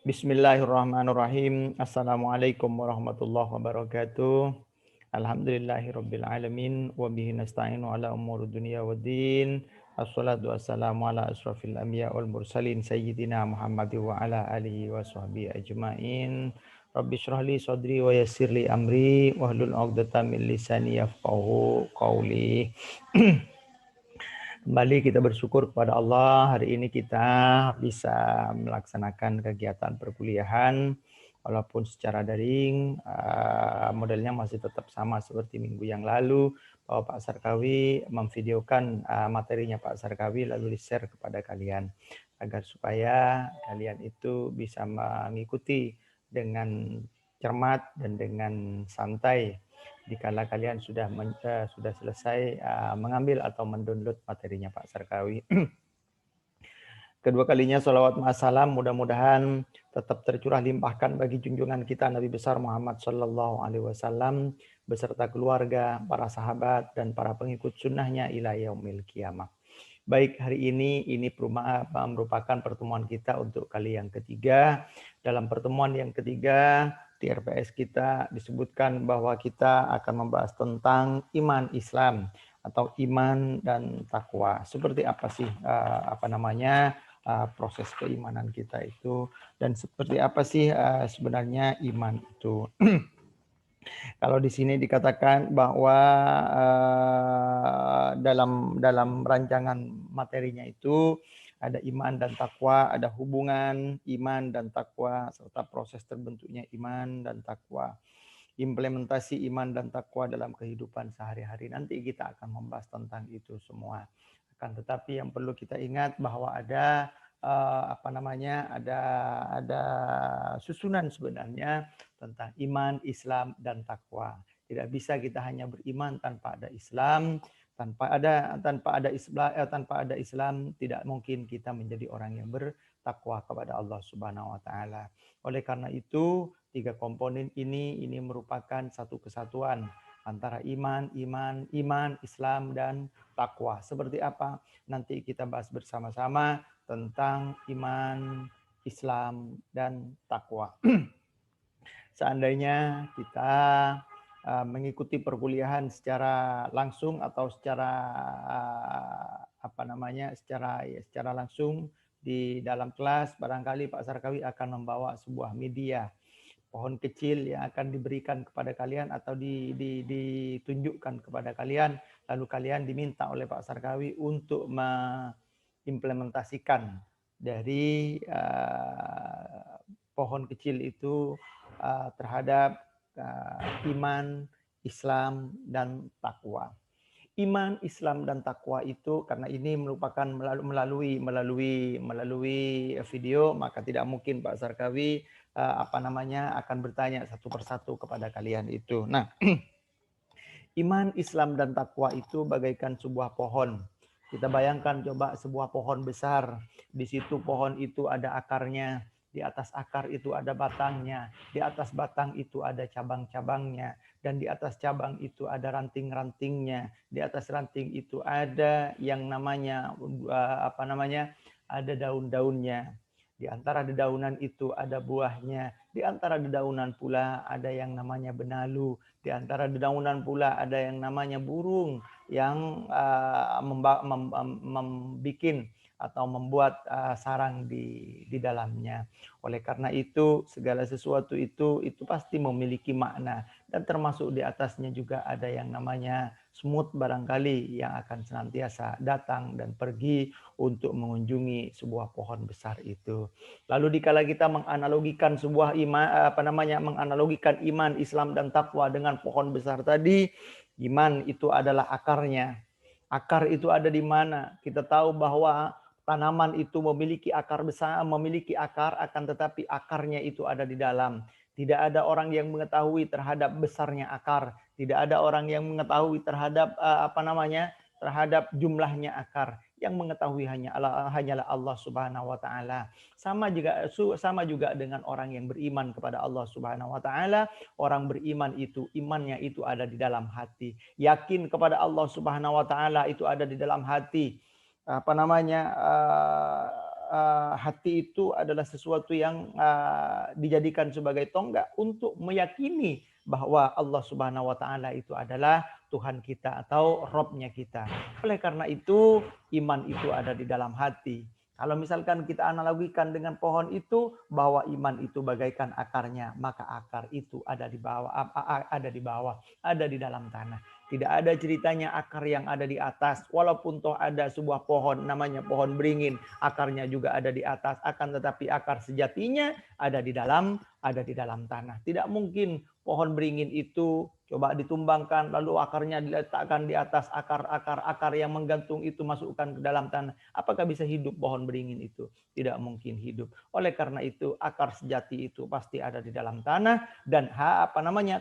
Bismillahirrahmanirrahim. Assalamualaikum warahmatullahi wabarakatuh. Alhamdulillahirabbil alamin wa bihi nasta'inu ala umuri dunya waddin. Assalatu wassalamu ala asrofil anbiya wal mursalin sayyidina Muhammad wa ala alihi wa sahbihi ajmain. Rabbi shrah li sadri wa yassir li amri wahlul 'uqdatam min lisani yafqahu qawli. Kembali kita bersyukur kepada Allah, hari ini kita bisa melaksanakan kegiatan perkuliahan walaupun secara daring. Modelnya masih tetap sama seperti minggu yang lalu, bahwa Pak Sarkawi memvideokan materinya Pak Sarkawi lalu di-share kepada kalian agar supaya kalian itu bisa mengikuti dengan cermat dan dengan santai dikala kalian sudah selesai mengambil atau mendownload materinya Pak Sarkawi. Kedua kalinya salawat ma'asalam mudah-mudahan tetap tercurah limpahkan bagi junjungan kita Nabi besar Muhammad Sallallahu Alaihi Wasallam beserta keluarga, para sahabat dan para pengikut sunnahnya ila yaumil kiamah. Baik, hari ini merupakan pertemuan kita untuk kali yang ketiga. Dalam pertemuan yang ketiga di RPS kita disebutkan bahwa kita akan membahas tentang iman Islam atau iman dan takwa. Seperti apa sih proses keimanan kita itu, dan seperti apa sih sebenarnya iman itu. Kalau di sini dikatakan bahwa dalam rancangan materinya itu ada iman dan takwa, ada hubungan iman dan takwa serta proses terbentuknya iman dan takwa. Implementasi iman dan takwa dalam kehidupan sehari-hari. Nanti kita akan membahas tentang itu semua. Akan tetapi yang perlu kita ingat bahwa ada ada susunan sebenarnya tentang iman, Islam dan takwa. Tidak bisa kita hanya beriman tanpa ada Islam, tanpa ada Islam tidak mungkin kita menjadi orang yang bertakwa kepada Allah Subhanahu wa taala. Oleh karena itu, tiga komponen ini merupakan satu kesatuan antara iman, Islam dan takwa. Seperti apa? Nanti kita bahas bersama-sama tentang iman, Islam dan takwa. Seandainya kita mengikuti perkuliahan secara langsung atau secara langsung di dalam kelas, barangkali Pak Sarkawi akan membawa sebuah media pohon kecil yang akan diberikan kepada kalian atau ditunjukkan kepada kalian, lalu kalian diminta oleh Pak Sarkawi untuk mengimplementasikan dari pohon kecil itu terhadap iman, Islam dan takwa. Iman, Islam dan takwa itu karena ini merupakan melalui video, maka tidak mungkin Pak Sarkawi akan bertanya satu persatu kepada kalian itu. Nah, iman, Islam dan takwa itu bagaikan sebuah pohon. Kita bayangkan coba sebuah pohon besar, di situ pohon itu ada akarnya, di atas akar itu ada batangnya, di atas batang itu ada cabang-cabangnya, dan di atas cabang itu ada ranting-rantingnya, di atas ranting itu ada yang namanya ada daun-daunnya. Di antara dedaunan itu ada buahnya, di antara dedaunan pula ada yang namanya benalu, di antara dedaunan pula ada yang namanya burung yang membuat atau membuat sarang di dalamnya. Oleh karena itu segala sesuatu itu pasti memiliki makna, dan termasuk di atasnya juga ada yang namanya semut barangkali yang akan senantiasa datang dan pergi untuk mengunjungi sebuah pohon besar itu. Lalu dikala kita menganalogikan menganalogikan iman, Islam dan takwa dengan pohon besar tadi, iman itu adalah akarnya. Akar itu ada di mana? Kita tahu bahwa tanaman itu memiliki akar besar, memiliki akar, akan tetapi akarnya itu ada di dalam. Tidak ada orang yang mengetahui terhadap besarnya akar. Tidak ada orang yang mengetahui terhadap terhadap jumlahnya akar. Yang mengetahui hanyalah Allah Subhanahu wa taala. Sama juga dengan orang yang beriman kepada Allah Subhanahu wa taala. Orang beriman itu imannya itu ada di dalam hati. Yakin kepada Allah Subhanahu wa taala itu ada di dalam hati. hati itu adalah sesuatu yang dijadikan sebagai tonggak untuk meyakini bahwa Allah Subhanahu wa taala itu adalah Tuhan kita atau Robnya kita. Oleh karena itu, iman itu ada di dalam hati. Kalau misalkan kita analogikan dengan pohon itu, bahwa iman itu bagaikan akarnya, maka akar itu ada di bawah, ada di dalam tanah. Tidak ada ceritanya akar yang ada di atas. Walaupun toh ada sebuah pohon namanya pohon beringin, akarnya juga ada di atas. Akan tetapi akar sejatinya ada di dalam tanah. Tidak mungkin pohon beringin itu coba ditumbangkan lalu akarnya diletakkan di atas akar yang menggantung itu masukkan ke dalam tanah. Apakah bisa hidup pohon beringin itu? Tidak mungkin hidup. Oleh karena itu akar sejati itu pasti ada di dalam tanah, dan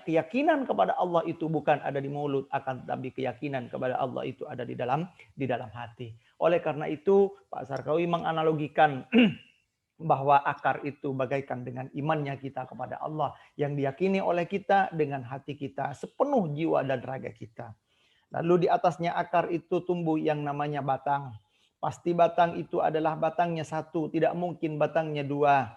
keyakinan kepada Allah itu bukan ada di mulut, akan tetapi keyakinan kepada Allah itu ada di dalam hati. Oleh karena itu Pak Sarkawi menganalogikan bahwa akar itu bagaikan dengan imannya kita kepada Allah yang diyakini oleh kita dengan hati kita sepenuh jiwa dan raga kita. Lalu di atasnya akar itu tumbuh yang namanya batang. Pasti batang itu adalah batangnya satu, tidak mungkin batangnya dua.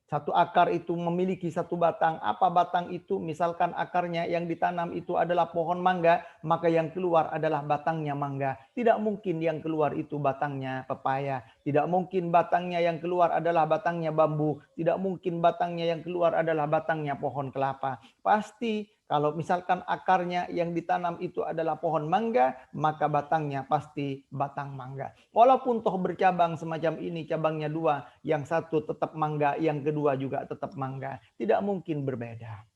Satu akar itu memiliki satu batang. Apa batang itu? Misalkan akarnya yang ditanam itu adalah pohon mangga, maka yang keluar adalah batangnya mangga. Tidak mungkin yang keluar itu batangnya pepaya. Tidak mungkin batangnya yang keluar adalah batangnya bambu. Tidak mungkin batangnya yang keluar adalah batangnya pohon kelapa. Pasti kalau misalkan akarnya yang ditanam itu adalah pohon mangga, maka batangnya pasti batang mangga. Walaupun toh bercabang semacam ini, cabangnya dua, yang satu tetap mangga, yang kedua juga tetap mangga. Tidak mungkin berbeda.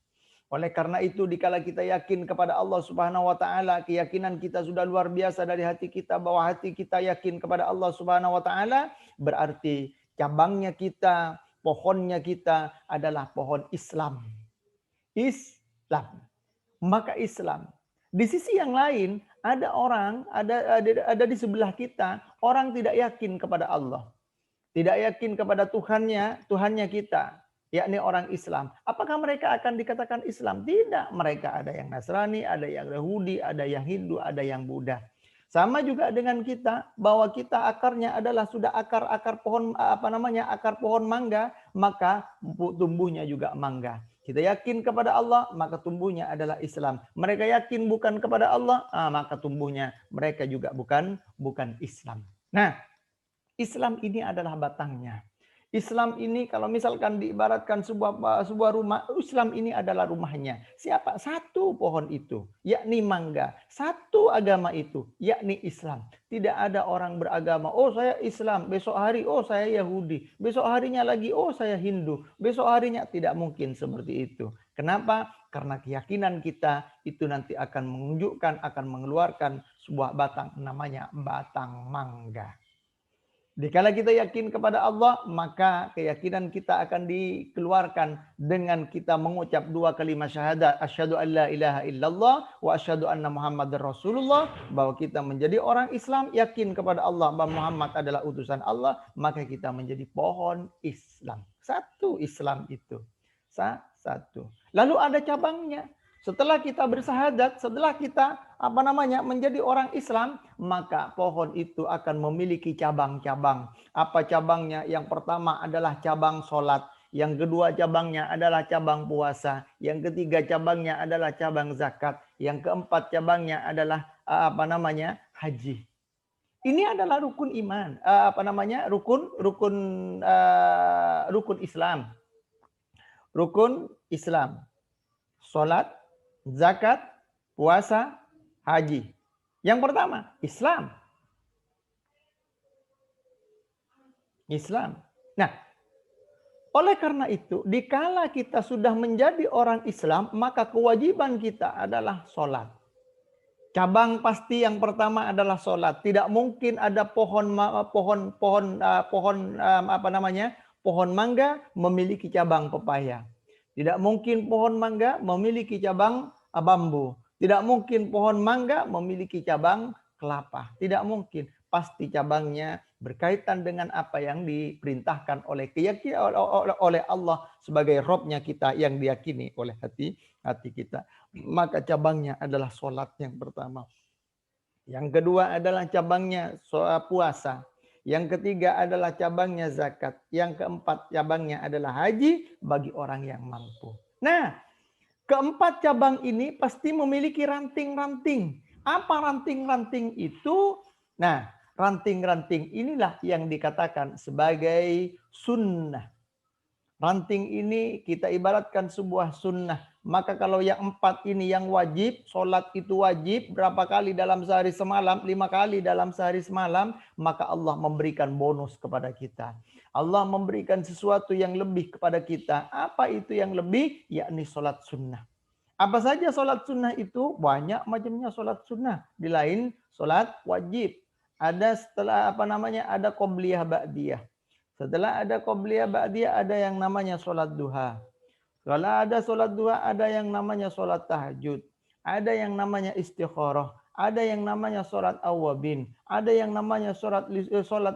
Oleh karena itu, dikala kita yakin kepada Allah Subhanahu wa taala, keyakinan kita sudah luar biasa dari hati kita, bahwa hati kita yakin kepada Allah Subhanahu wa taala, berarti cabangnya kita, pohonnya kita adalah pohon Islam. Islam. Maka Islam. Di sisi yang lain, ada orang, ada di sebelah kita, orang tidak yakin kepada Allah. Tidak yakin kepada Tuhannya kita, yakni orang Islam. Apakah mereka akan dikatakan Islam? Tidak. Mereka ada yang Nasrani, ada yang Yahudi, ada yang Hindu, ada yang Buddha. Sama juga dengan kita, bahwa kita akarnya adalah sudah akar pohon akar pohon mangga, maka tumbuhnya juga mangga. Kita yakin kepada Allah, maka tumbuhnya adalah Islam. Mereka yakin bukan kepada Allah, maka tumbuhnya mereka juga bukan Islam. Nah, Islam ini adalah batangnya. Islam ini kalau misalkan diibaratkan sebuah rumah, Islam ini adalah rumahnya. Siapa? Satu pohon itu, yakni mangga. Satu agama itu, yakni Islam. Tidak ada orang beragama, oh saya Islam, besok hari oh saya Yahudi, besok harinya lagi oh saya Hindu, besok harinya, tidak mungkin seperti itu. Kenapa? Karena keyakinan kita itu nanti akan menunjukkan, akan mengeluarkan sebuah batang, namanya batang mangga. Dikala kita yakin kepada Allah, maka keyakinan kita akan dikeluarkan dengan kita mengucap dua kalimat syahadat, asyhadu an la ilaha illallah wa asyhadu anna muhammadar rasulullah, bahwa kita menjadi orang Islam, yakin kepada Allah bahwa Muhammad adalah utusan Allah, maka kita menjadi pohon Islam. Satu Islam itu. Satu. Lalu ada cabangnya. Setelah kita bersahadat, setelah kita menjadi orang Islam, maka pohon itu akan memiliki cabang-cabang. Apa cabangnya? Yang pertama adalah cabang sholat. Yang kedua cabangnya adalah cabang puasa. Yang ketiga cabangnya adalah cabang zakat. Yang keempat cabangnya adalah haji. Ini adalah rukun iman. Rukun Islam. Rukun Islam. Sholat, zakat, puasa, haji. Yang pertama, Islam. Nah, oleh karena itu, dikala kita sudah menjadi orang Islam, maka kewajiban kita adalah sholat. Cabang pasti yang pertama adalah sholat. Tidak mungkin ada pohon mangga memiliki cabang pepaya. Tidak mungkin pohon mangga memiliki cabang bambu. Tidak mungkin pohon mangga memiliki cabang kelapa. Tidak mungkin. Pasti cabangnya berkaitan dengan apa yang diperintahkan oleh Allah sebagai Robnya kita yang diyakini oleh hati kita. Maka cabangnya adalah sholat yang pertama. Yang kedua adalah cabangnya puasa. Yang ketiga adalah cabangnya zakat. Yang keempat cabangnya adalah haji bagi orang yang mampu. Nah, keempat cabang ini pasti memiliki ranting-ranting. Apa ranting-ranting itu? Nah, ranting-ranting inilah yang dikatakan sebagai sunnah. Ranting ini kita ibaratkan sebuah sunnah. Maka kalau yang empat ini yang wajib, sholat itu wajib berapa kali dalam sehari semalam? 5 kali dalam sehari semalam. Maka Allah memberikan bonus kepada kita. Allah memberikan sesuatu yang lebih kepada kita. Apa itu yang lebih? Yakni sholat sunnah. Apa saja sholat sunnah itu? Banyak macamnya sholat sunnah. Di lain sholat wajib. Ada setelah ada qobliyah ba'diyah. Setelah ada qobliyah ba'diyah ada yang namanya sholat duha. Kalau ada sholat duha ada yang namanya sholat tahajud. Ada yang namanya istikharah. Ada yang namanya sholat awabin. Ada yang namanya sholat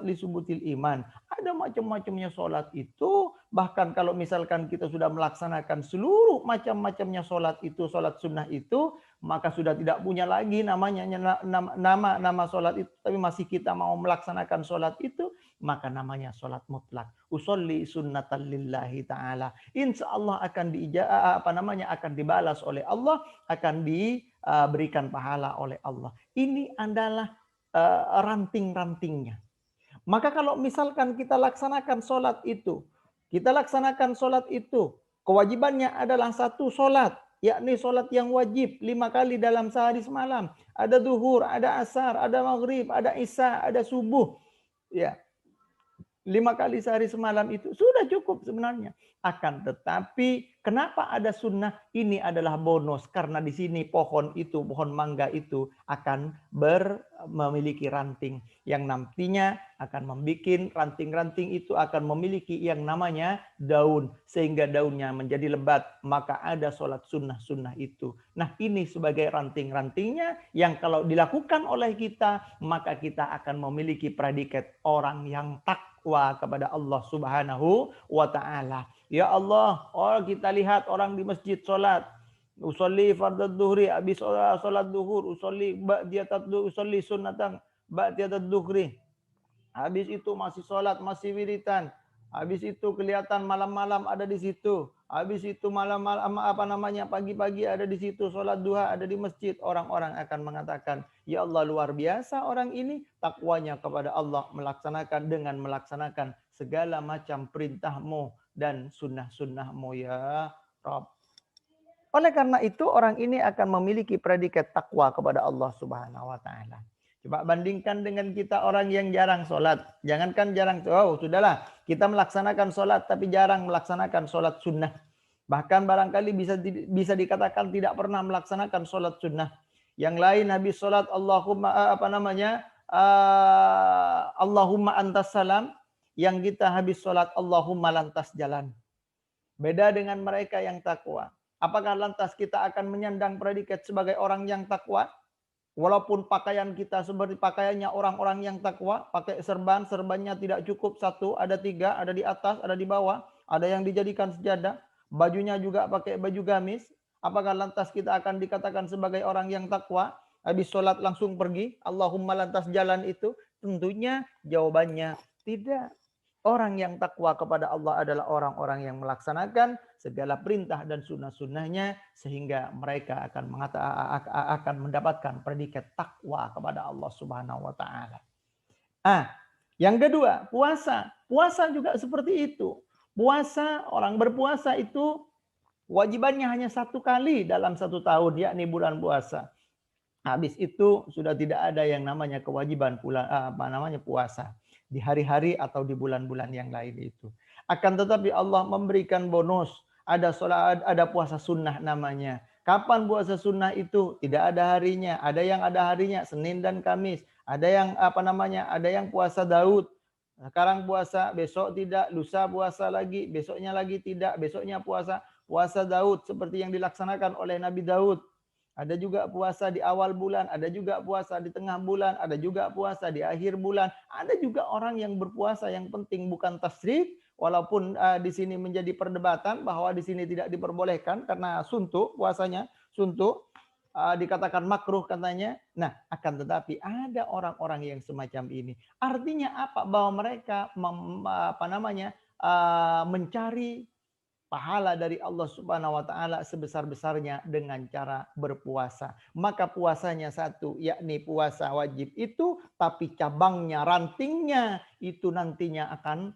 lisubutil iman. Ada macam-macamnya sholat itu. Bahkan kalau misalkan kita sudah melaksanakan seluruh macam-macamnya sholat itu, sholat sunnah itu, maka sudah tidak punya lagi namanya nama sholat itu. Tapi masih kita mau melaksanakan sholat itu, maka namanya sholat mutlak. Usolli sunnatan lillahi ta'ala. Insya Allah akan dibalas oleh Allah, akan diberikan pahala oleh Allah. Ini adalah ranting-rantingnya. Maka kalau misalkan kita laksanakan sholat itu, kewajibannya adalah satu sholat, yakni sholat yang wajib 5 kali dalam sehari semalam. Ada duhur, ada asar, ada maghrib, ada isya, ada subuh. Ya, 5 kali sehari semalam itu sudah cukup sebenarnya. Akan tetapi kenapa ada sunnah? Ini adalah bonus karena di sini pohon mangga itu akan memiliki ranting yang nantinya akan membuat ranting-ranting itu akan memiliki yang namanya daun sehingga daunnya menjadi lebat. Maka ada sholat sunnah itu. Nah, ini sebagai ranting-rantingnya yang kalau dilakukan oleh kita maka kita akan memiliki predikat orang yang takwa kepada Allah Subhanahu wa ta'ala. Ya Allah, kita lihat orang di masjid sholat. Usolli fardad duhri, habis sholat duhur. Usolli sunnatan ba'diyatad duhri. Habis itu masih sholat, masih wiritan. Habis itu kelihatan malam-malam ada di situ. Habis itu pagi-pagi ada di situ sholat duha, ada di masjid. Orang-orang akan mengatakan, ya Allah luar biasa orang ini takwanya kepada Allah melaksanakan segala macam perintahmu dan sunnah-sunnahmu ya Rabb. Oleh karena itu orang ini akan memiliki predikat takwa kepada Allah Subhanahu wa ta'ala. Coba bandingkan dengan kita orang yang jarang sholat. Jangankan jarang, sudahlah kita melaksanakan sholat tapi jarang melaksanakan sholat sunnah. Bahkan barangkali bisa dikatakan tidak pernah melaksanakan sholat sunnah. Yang lain habis sholat Allahumma antas salam. Yang kita habis sholat Allahumma lantas jalan. Beda dengan mereka yang takwa. Apakah lantas kita akan menyandang predikat sebagai orang yang takwa? Walaupun pakaian kita seperti pakaiannya orang-orang yang takwa, pakai serbannya tidak cukup satu, ada 3, ada di atas, ada di bawah, ada yang dijadikan sejadah, bajunya juga pakai baju gamis. Apakah lantas kita akan dikatakan sebagai orang yang takwa? Habis sholat langsung pergi, Allahumma lantas jalan itu? Tentunya jawabannya tidak. Orang yang takwa kepada Allah adalah orang-orang yang melaksanakan segala perintah dan sunnah-sunnahnya sehingga mereka akan mendapatkan predikat takwa kepada Allah Subhanahu wa ta'ala. Yang kedua, puasa. Puasa juga seperti itu. Puasa, orang berpuasa itu wajibannya hanya 1 kali dalam 1 tahun, yakni bulan puasa. Habis itu sudah tidak ada yang namanya kewajiban puasa di hari-hari atau di bulan-bulan yang lain itu. Akan tetapi Allah memberikan bonus. Ada puasa sunnah namanya. Kapan puasa sunnah itu? Tidak ada harinya. Ada yang ada harinya Senin dan Kamis. Ada yang ada yang puasa Daud. Sekarang puasa, besok tidak, lusa puasa lagi, besoknya lagi tidak, besoknya puasa Daud seperti yang dilaksanakan oleh Nabi Daud. Ada juga puasa di awal bulan, ada juga puasa di tengah bulan, ada juga puasa di akhir bulan. Ada juga orang yang berpuasa yang penting bukan tasyrik, walaupun di sini menjadi perdebatan bahwa di sini tidak diperbolehkan karena suntuk puasanya, suntuk. dikatakan makruh katanya. Nah, akan tetapi ada orang-orang yang semacam ini. Artinya apa? Bahwa mereka mencari pahala dari Allah Subhanahu wa taala sebesar-besarnya dengan cara berpuasa. Maka puasanya satu, yakni puasa wajib itu, tapi cabangnya, rantingnya itu nantinya akan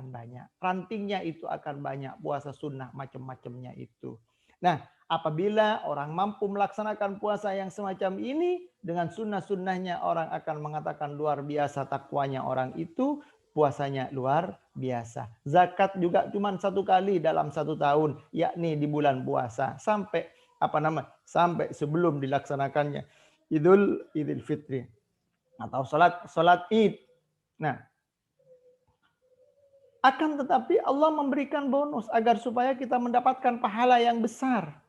banyak. Rantingnya itu akan banyak, puasa sunnah macam-macamnya itu. Nah, apabila orang mampu melaksanakan puasa yang semacam ini dengan sunnah-sunnahnya, orang akan mengatakan luar biasa takwanya orang itu, puasanya luar biasa. Zakat juga cuma 1 kali dalam 1 tahun, yakni di bulan puasa sampai sampai sebelum dilaksanakannya Idul Fitri atau salat Id. Nah, akan tetapi Allah memberikan bonus agar supaya kita mendapatkan pahala yang besar.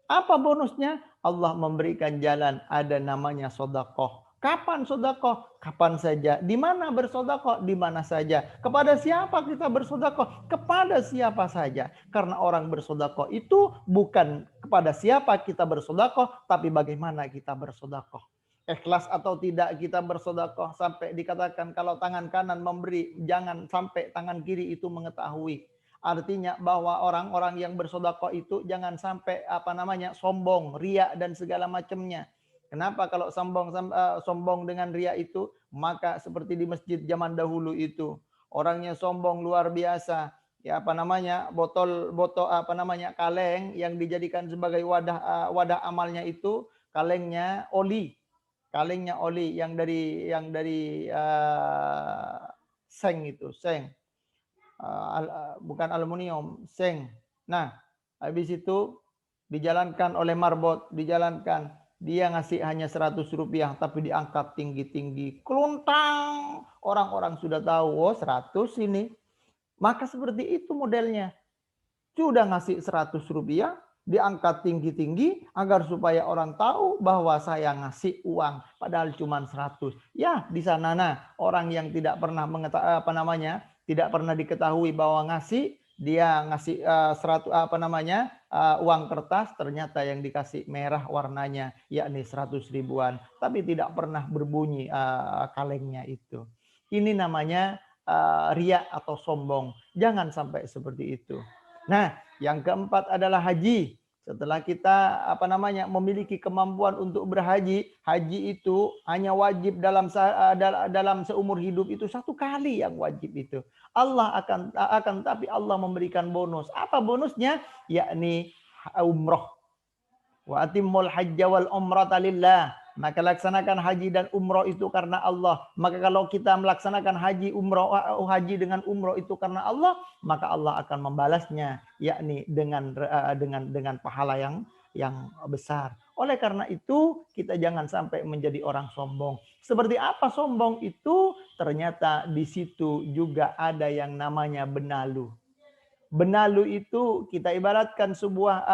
Apa bonusnya? Allah memberikan jalan, ada namanya sedekah. Kapan sedekah? Kapan saja. Di mana bersedekah? Di mana saja. Kepada siapa kita bersedekah? Kepada siapa saja. Karena orang bersedekah itu bukan kepada siapa kita bersedekah, tapi bagaimana kita bersedekah. Ikhlas atau tidak kita bersedekah, sampai dikatakan kalau tangan kanan memberi, jangan sampai tangan kiri itu mengetahui. Artinya bahwa orang-orang yang bersedekah itu jangan sampai sombong, riya dan segala macamnya. Kenapa kalau sombong dengan riya itu? Maka seperti di masjid zaman dahulu itu, orangnya sombong luar biasa. Botol kaleng yang dijadikan sebagai wadah amalnya itu, kalengnya oli. Kalengnya oli yang dari seng itu, seng. Bukan aluminium, seng. Nah, habis itu dijalankan oleh marbot, dijalankan. Dia ngasih hanya 100 rupiah, tapi diangkat tinggi-tinggi. Keluntang. Orang-orang sudah tahu, oh 100 ini. Maka seperti itu modelnya. Sudah ngasih 100 rupiah, diangkat tinggi-tinggi agar supaya orang tahu bahwa saya ngasih uang padahal cuma 100. Ya, di sana orang yang tidak pernah tidak pernah diketahui bahwa dia ngasih 100 uang kertas, ternyata yang dikasih merah warnanya, yakni 100 ribuan, tapi tidak pernah berbunyi kalengnya itu. Ini namanya riya atau sombong. Jangan sampai seperti itu. Nah, yang keempat adalah haji. Setelah kita memiliki kemampuan untuk berhaji, haji itu hanya wajib dalam seumur hidup itu 1 kali yang wajib itu. Tapi Allah memberikan bonus. Apa bonusnya? Yakni umroh. Wa atimmul hajja wal umrata lillah. Maka laksanakan haji dan umroh itu karena Allah. Maka kalau kita melaksanakan haji dengan umroh itu karena Allah, maka Allah akan membalasnya, yakni dengan pahala yang besar. Oleh karena itu, kita jangan sampai menjadi orang sombong. Seperti apa sombong itu? Ternyata di situ juga ada yang namanya benalu. Benalu itu kita ibaratkan sebuah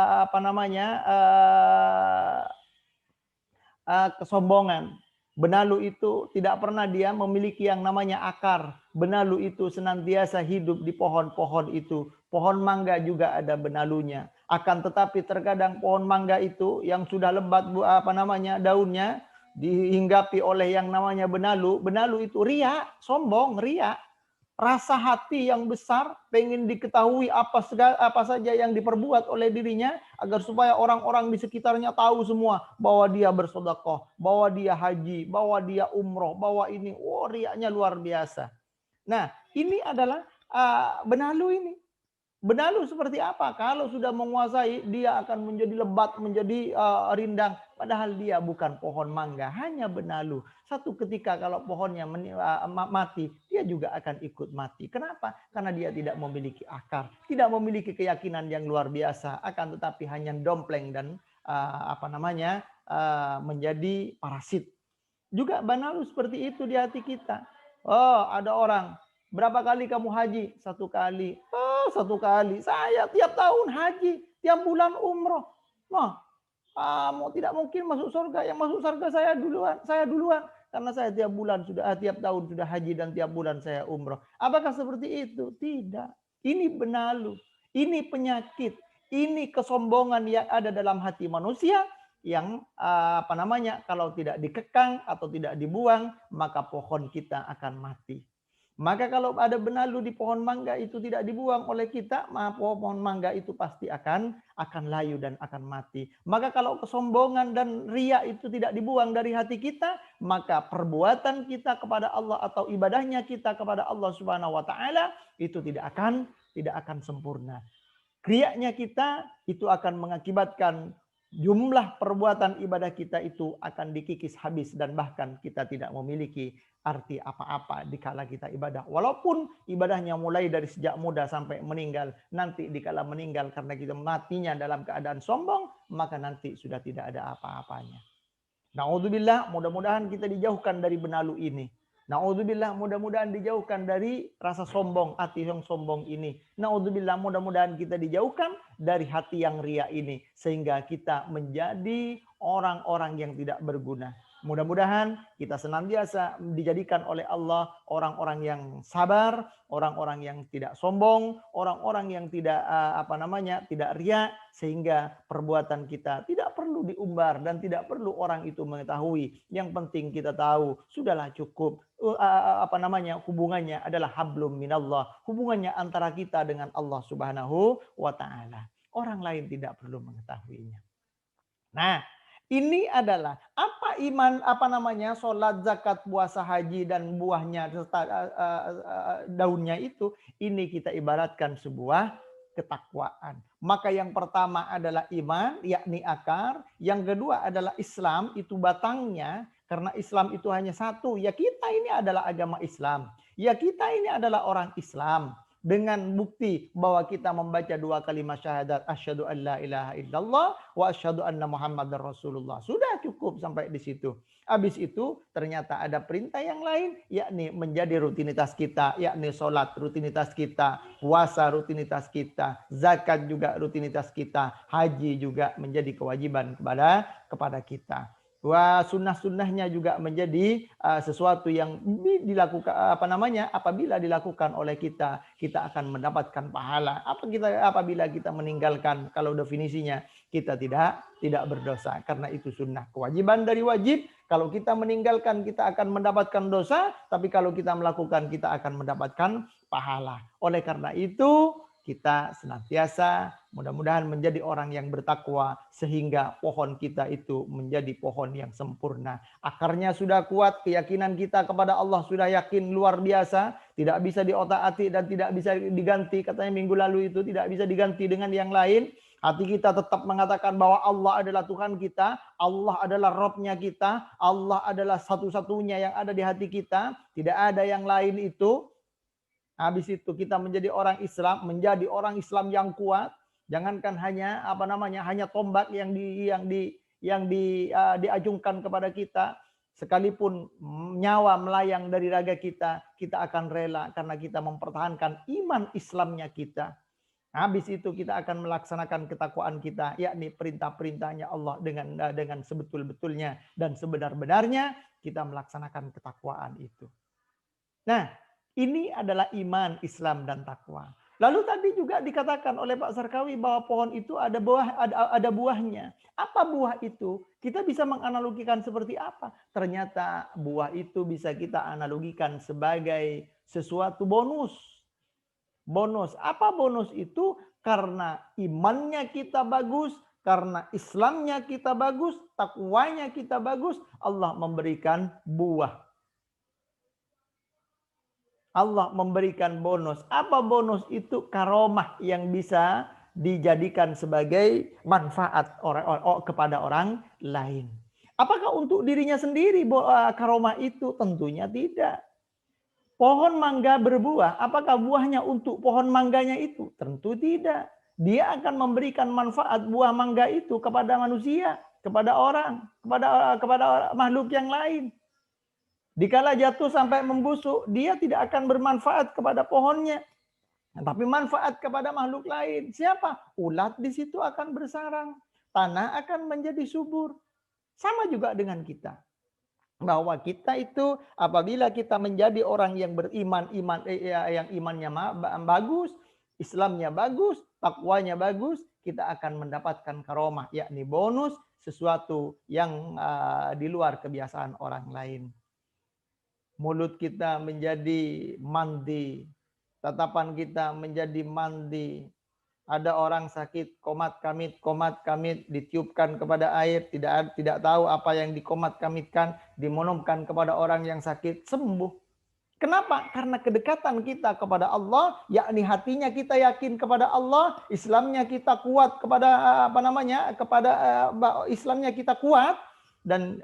kesombongan. Benalu itu tidak pernah dia memiliki yang namanya akar. Benalu itu senantiasa hidup di pohon-pohon itu. Pohon mangga juga ada benalunya. Akan tetapi terkadang pohon mangga itu yang sudah lebat daunnya dihinggapi oleh yang namanya benalu. Benalu itu riya, sombong, riya. Rasa hati yang besar, pengen diketahui apa saja yang diperbuat oleh dirinya, agar supaya orang-orang di sekitarnya tahu semua bahwa dia bersedekah, bahwa dia haji, bahwa dia umroh, bahwa ini, riaknya luar biasa. Nah, ini adalah benalu ini. Benalu seperti apa? Kalau sudah menguasai, dia akan menjadi lebat, menjadi rindang. Padahal dia bukan pohon mangga, hanya benalu. Satu ketika kalau pohonnya mati, dia juga akan ikut mati. Kenapa? Karena dia tidak memiliki akar, tidak memiliki keyakinan yang luar biasa. Akan tetapi hanya dompleng dan menjadi parasit. Juga benalu seperti itu di hati kita. Oh, ada orang, berapa kali kamu haji? 1 kali. Oh, 1 kali. Saya tiap tahun haji, tiap bulan umroh. Nah, mau tidak mungkin masuk surga. Yang masuk surga saya duluan. Karena saya tiap tahun sudah haji dan tiap bulan saya umroh. Apakah seperti itu? Tidak. Ini benalu. Ini penyakit. Ini kesombongan yang ada dalam hati manusia yang kalau tidak dikekang atau tidak dibuang, maka pohon kita akan mati. Maka kalau ada benalu di pohon mangga itu tidak dibuang oleh kita, maka pohon mangga itu pasti akan layu dan akan mati. Maka kalau kesombongan dan riya itu tidak dibuang dari hati kita, maka perbuatan kita kepada Allah atau ibadahnya kita kepada Allah Subhanahu wa taala itu tidak akan sempurna. Riaknya kita itu akan mengakibatkan jumlah perbuatan ibadah kita itu akan dikikis habis dan bahkan kita tidak memiliki arti apa-apa dikala kita ibadah. Walaupun ibadahnya mulai dari sejak muda sampai meninggal, nanti dikala meninggal karena kita matinya dalam keadaan sombong, maka nanti sudah tidak ada apa-apanya. Na'udzubillah, mudah-mudahan kita dijauhkan dari benalu ini. Na'udzubillah, mudah-mudahan dijauhkan dari rasa sombong, hati yang sombong ini. Na'udzubillah, mudah-mudahan kita dijauhkan dari hati yang ria ini. Sehingga kita menjadi orang-orang yang tidak berguna. Mudah-mudahan kita senantiasa dijadikan oleh Allah orang-orang yang sabar, orang-orang yang tidak sombong, orang-orang yang tidak tidak riya, sehingga perbuatan kita tidak perlu diumbar dan tidak perlu orang itu mengetahui. Yang penting kita tahu, sudahlah cukup. Hubungannya adalah hablum minallah, hubungannya antara kita dengan Allah Subhanahu wa taala. Orang lain tidak perlu mengetahuinya. Nah, ini adalah apa iman, sholat, zakat, puasa, haji dan buahnya serta daunnya itu. Ini kita ibaratkan sebuah ketakwaan. Maka yang pertama adalah iman, yakni akar. Yang kedua adalah Islam, itu batangnya. Karena Islam itu hanya satu. Ya kita ini adalah agama Islam. Ya kita ini adalah orang Islam. Dengan bukti bahwa kita membaca 2 kalimat syahadat, asyhadu an la ilaha illallah wa asyhadu anna muhammadar rasulullah. Sudah cukup sampai di situ. Habis itu ternyata ada perintah yang lain, yakni menjadi rutinitas kita, yakni sholat rutinitas kita, puasa rutinitas kita, zakat juga rutinitas kita, haji juga menjadi kewajiban kepada kita. Wah, sunnah-sunnahnya juga menjadi sesuatu yang dilakukan apabila dilakukan oleh kita, kita akan mendapatkan pahala. Apabila kita meninggalkan, kalau definisinya kita tidak berdosa karena itu sunnah, kewajiban dari wajib. Kalau kita meninggalkan kita akan mendapatkan dosa, tapi kalau kita melakukan kita akan mendapatkan pahala. Oleh karena itu kita senantiasa mudah-mudahan menjadi orang yang bertakwa sehingga pohon kita itu menjadi pohon yang sempurna. Akarnya sudah kuat, keyakinan kita kepada Allah sudah yakin luar biasa, tidak bisa diotak-atik dan tidak bisa diganti. Katanya minggu lalu itu tidak bisa diganti dengan yang lain. Hati kita tetap mengatakan bahwa Allah adalah Tuhan kita, Allah adalah Rabb-nya kita, Allah adalah satu-satunya yang ada di hati kita, tidak ada yang lain itu. Habis itu kita menjadi orang Islam yang kuat. Jangankan hanya hanya tombak yang diajungkan kepada kita, sekalipun nyawa melayang dari raga kita, kita akan rela karena kita mempertahankan iman Islamnya kita. Habis itu kita akan melaksanakan ketakwaan kita, yakni perintah-perintahnya Allah dengan sebetul-betulnya dan sebenar-benarnya kita melaksanakan ketakwaan itu. Nah, ini adalah iman, Islam, dan takwa. Lalu tadi juga dikatakan oleh Pak Sarkawi bahwa pohon itu ada buahnya. Apa buah itu? Kita bisa menganalogikan seperti apa? Ternyata buah itu bisa kita analogikan sebagai sesuatu bonus. Bonus. Apa bonus itu? Karena imannya kita bagus, karena Islamnya kita bagus, takwanya kita bagus, Allah memberikan buah. Allah memberikan bonus. Apa bonus itu? Karomah yang bisa dijadikan sebagai manfaat kepada orang lain. Apakah untuk dirinya sendiri karomah itu? Tentunya tidak. Pohon mangga berbuah, apakah buahnya untuk pohon mangganya itu? Tentu tidak. Dia akan memberikan manfaat buah mangga itu kepada manusia, kepada orang, kepada makhluk yang lain. Dikala jatuh sampai membusuk, dia tidak akan bermanfaat kepada pohonnya, tapi manfaat kepada makhluk lain. Siapa? Ulat di situ akan bersarang, tanah akan menjadi subur. Sama juga dengan kita. Bahwa kita itu apabila kita menjadi orang yang beriman, yang imannya bagus, Islamnya bagus, takwanya bagus, kita akan mendapatkan karomah, yakni bonus sesuatu yang di luar kebiasaan orang lain. Mulut kita menjadi mandi, tatapan kita menjadi mandi. Ada orang sakit komat kamit ditiupkan kepada air, tidak tahu apa yang dikomat kamitkan, diminumkan kepada orang yang sakit, sembuh. Kenapa? Karena kedekatan kita kepada Allah, yakni hatinya kita yakin kepada Allah, Islamnya kita kuat kepada Islamnya kita kuat, dan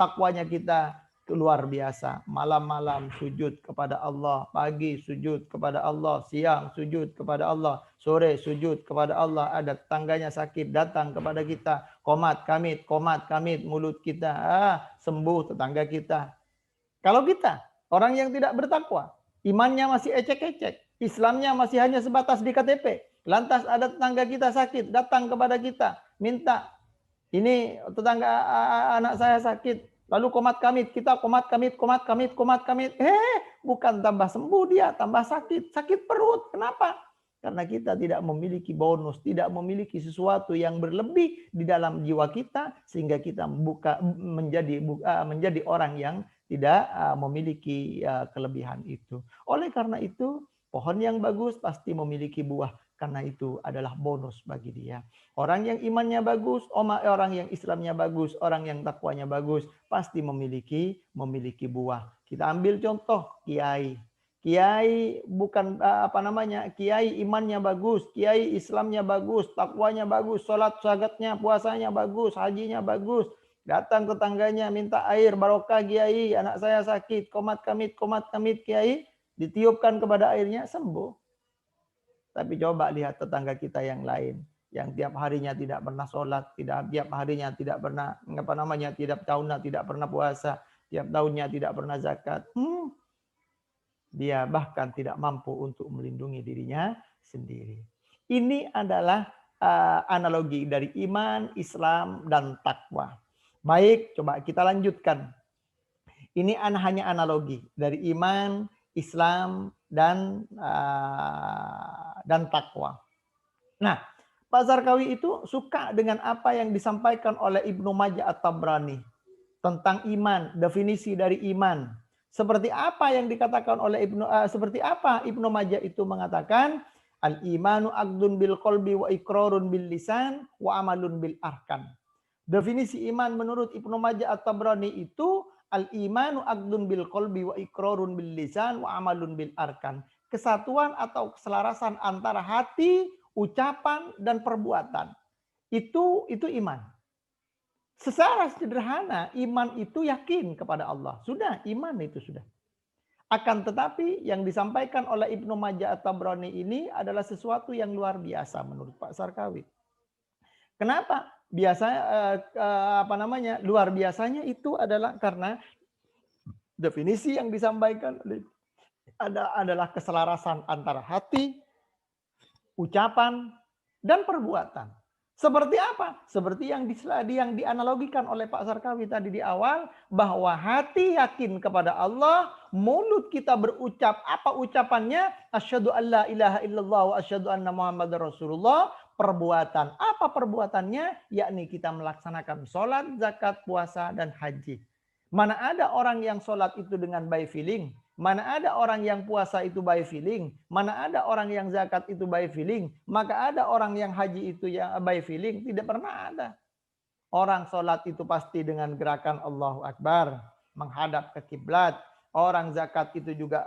takwanya kita luar biasa. Malam-malam sujud kepada Allah, pagi sujud kepada Allah, siang sujud kepada Allah, sore sujud kepada Allah. Ada tetangganya sakit datang kepada kita, komat kamit mulut kita, sembuh tetangga kita. Kalau kita orang yang tidak bertakwa, imannya masih ecek-ecek, Islamnya masih hanya sebatas di KTP, lantas ada tetangga kita sakit, datang kepada kita, minta, ini tetangga anak saya sakit, lalu komat kamit, kita komat kamit, bukan tambah sembuh dia, tambah sakit perut. Kenapa? Karena kita tidak memiliki bonus, tidak memiliki sesuatu yang berlebih di dalam jiwa kita, sehingga kita menjadi orang yang tidak memiliki kelebihan itu. Oleh karena itu, pohon yang bagus pasti memiliki buah, karena itu adalah bonus bagi dia. Orang yang imannya bagus, orang yang Islamnya bagus, orang yang takwanya bagus, pasti memiliki buah. Kita ambil contoh kiai. Kiai bukan kiai imannya bagus, kiai Islamnya bagus, takwanya bagus, salatnya, puasanya bagus, hajinya bagus. Datang tetangganya minta air barokah kiai, anak saya sakit, komat kamit kiai, ditiupkan kepada airnya, sembuh. Tapi coba lihat tetangga kita yang lain, yang tiap harinya tidak pernah sholat, tiap harinya tidak pernah tiap tahunnya tidak pernah puasa, tiap tahunnya tidak pernah zakat. Dia bahkan tidak mampu untuk melindungi dirinya sendiri. Ini adalah analogi dari iman, Islam, dan takwa. Baik, coba kita lanjutkan. Ini hanya analogi dari iman, Islam, dan takwa. Nah, Pak Zarqawi itu suka dengan apa yang disampaikan oleh Ibnu Majah At-Tabrani tentang iman, definisi dari iman. Seperti apa yang dikatakan oleh Ibnu Majah itu mengatakan, al-imanu aqdun bil qalbi wa iqrarun bil lisan wa amalun bil arkan. Definisi iman menurut Ibnu Majah At-Tabrani itu al-imanu aqdun bil qalbi wa iqrarun bil lisan wa amalun bil arkan. Kesatuan atau keselarasan antara hati, ucapan, dan perbuatan. Itu iman. Secara sederhana, iman itu yakin kepada Allah. Sudah, iman itu sudah. Akan tetapi yang disampaikan oleh Ibnu Majah At-Tabrani ini adalah sesuatu yang luar biasa menurut Pak Zarqawi. Kenapa? Luar biasanya itu adalah karena definisi yang disampaikan adalah keselarasan antara hati, ucapan, dan perbuatan. Seperti apa? Seperti yang dianalogikan oleh Pak Zarqawi tadi di awal, bahwa hati yakin kepada Allah, mulut kita berucap, apa ucapannya? Asyhadu an la ilaha illallah wa asyhadu anna Muhammadar Rasulullah. Perbuatan, apa perbuatannya? Yakni kita melaksanakan sholat, zakat, puasa, dan haji. Mana ada orang yang sholat itu dengan by feeling? Mana ada orang yang puasa itu by feeling? Mana ada orang yang zakat itu by feeling? Maka ada orang yang haji itu yang by feeling? Tidak pernah ada. Orang sholat itu pasti dengan gerakan Allahu Akbar, menghadap ke kiblat. Orang zakat itu juga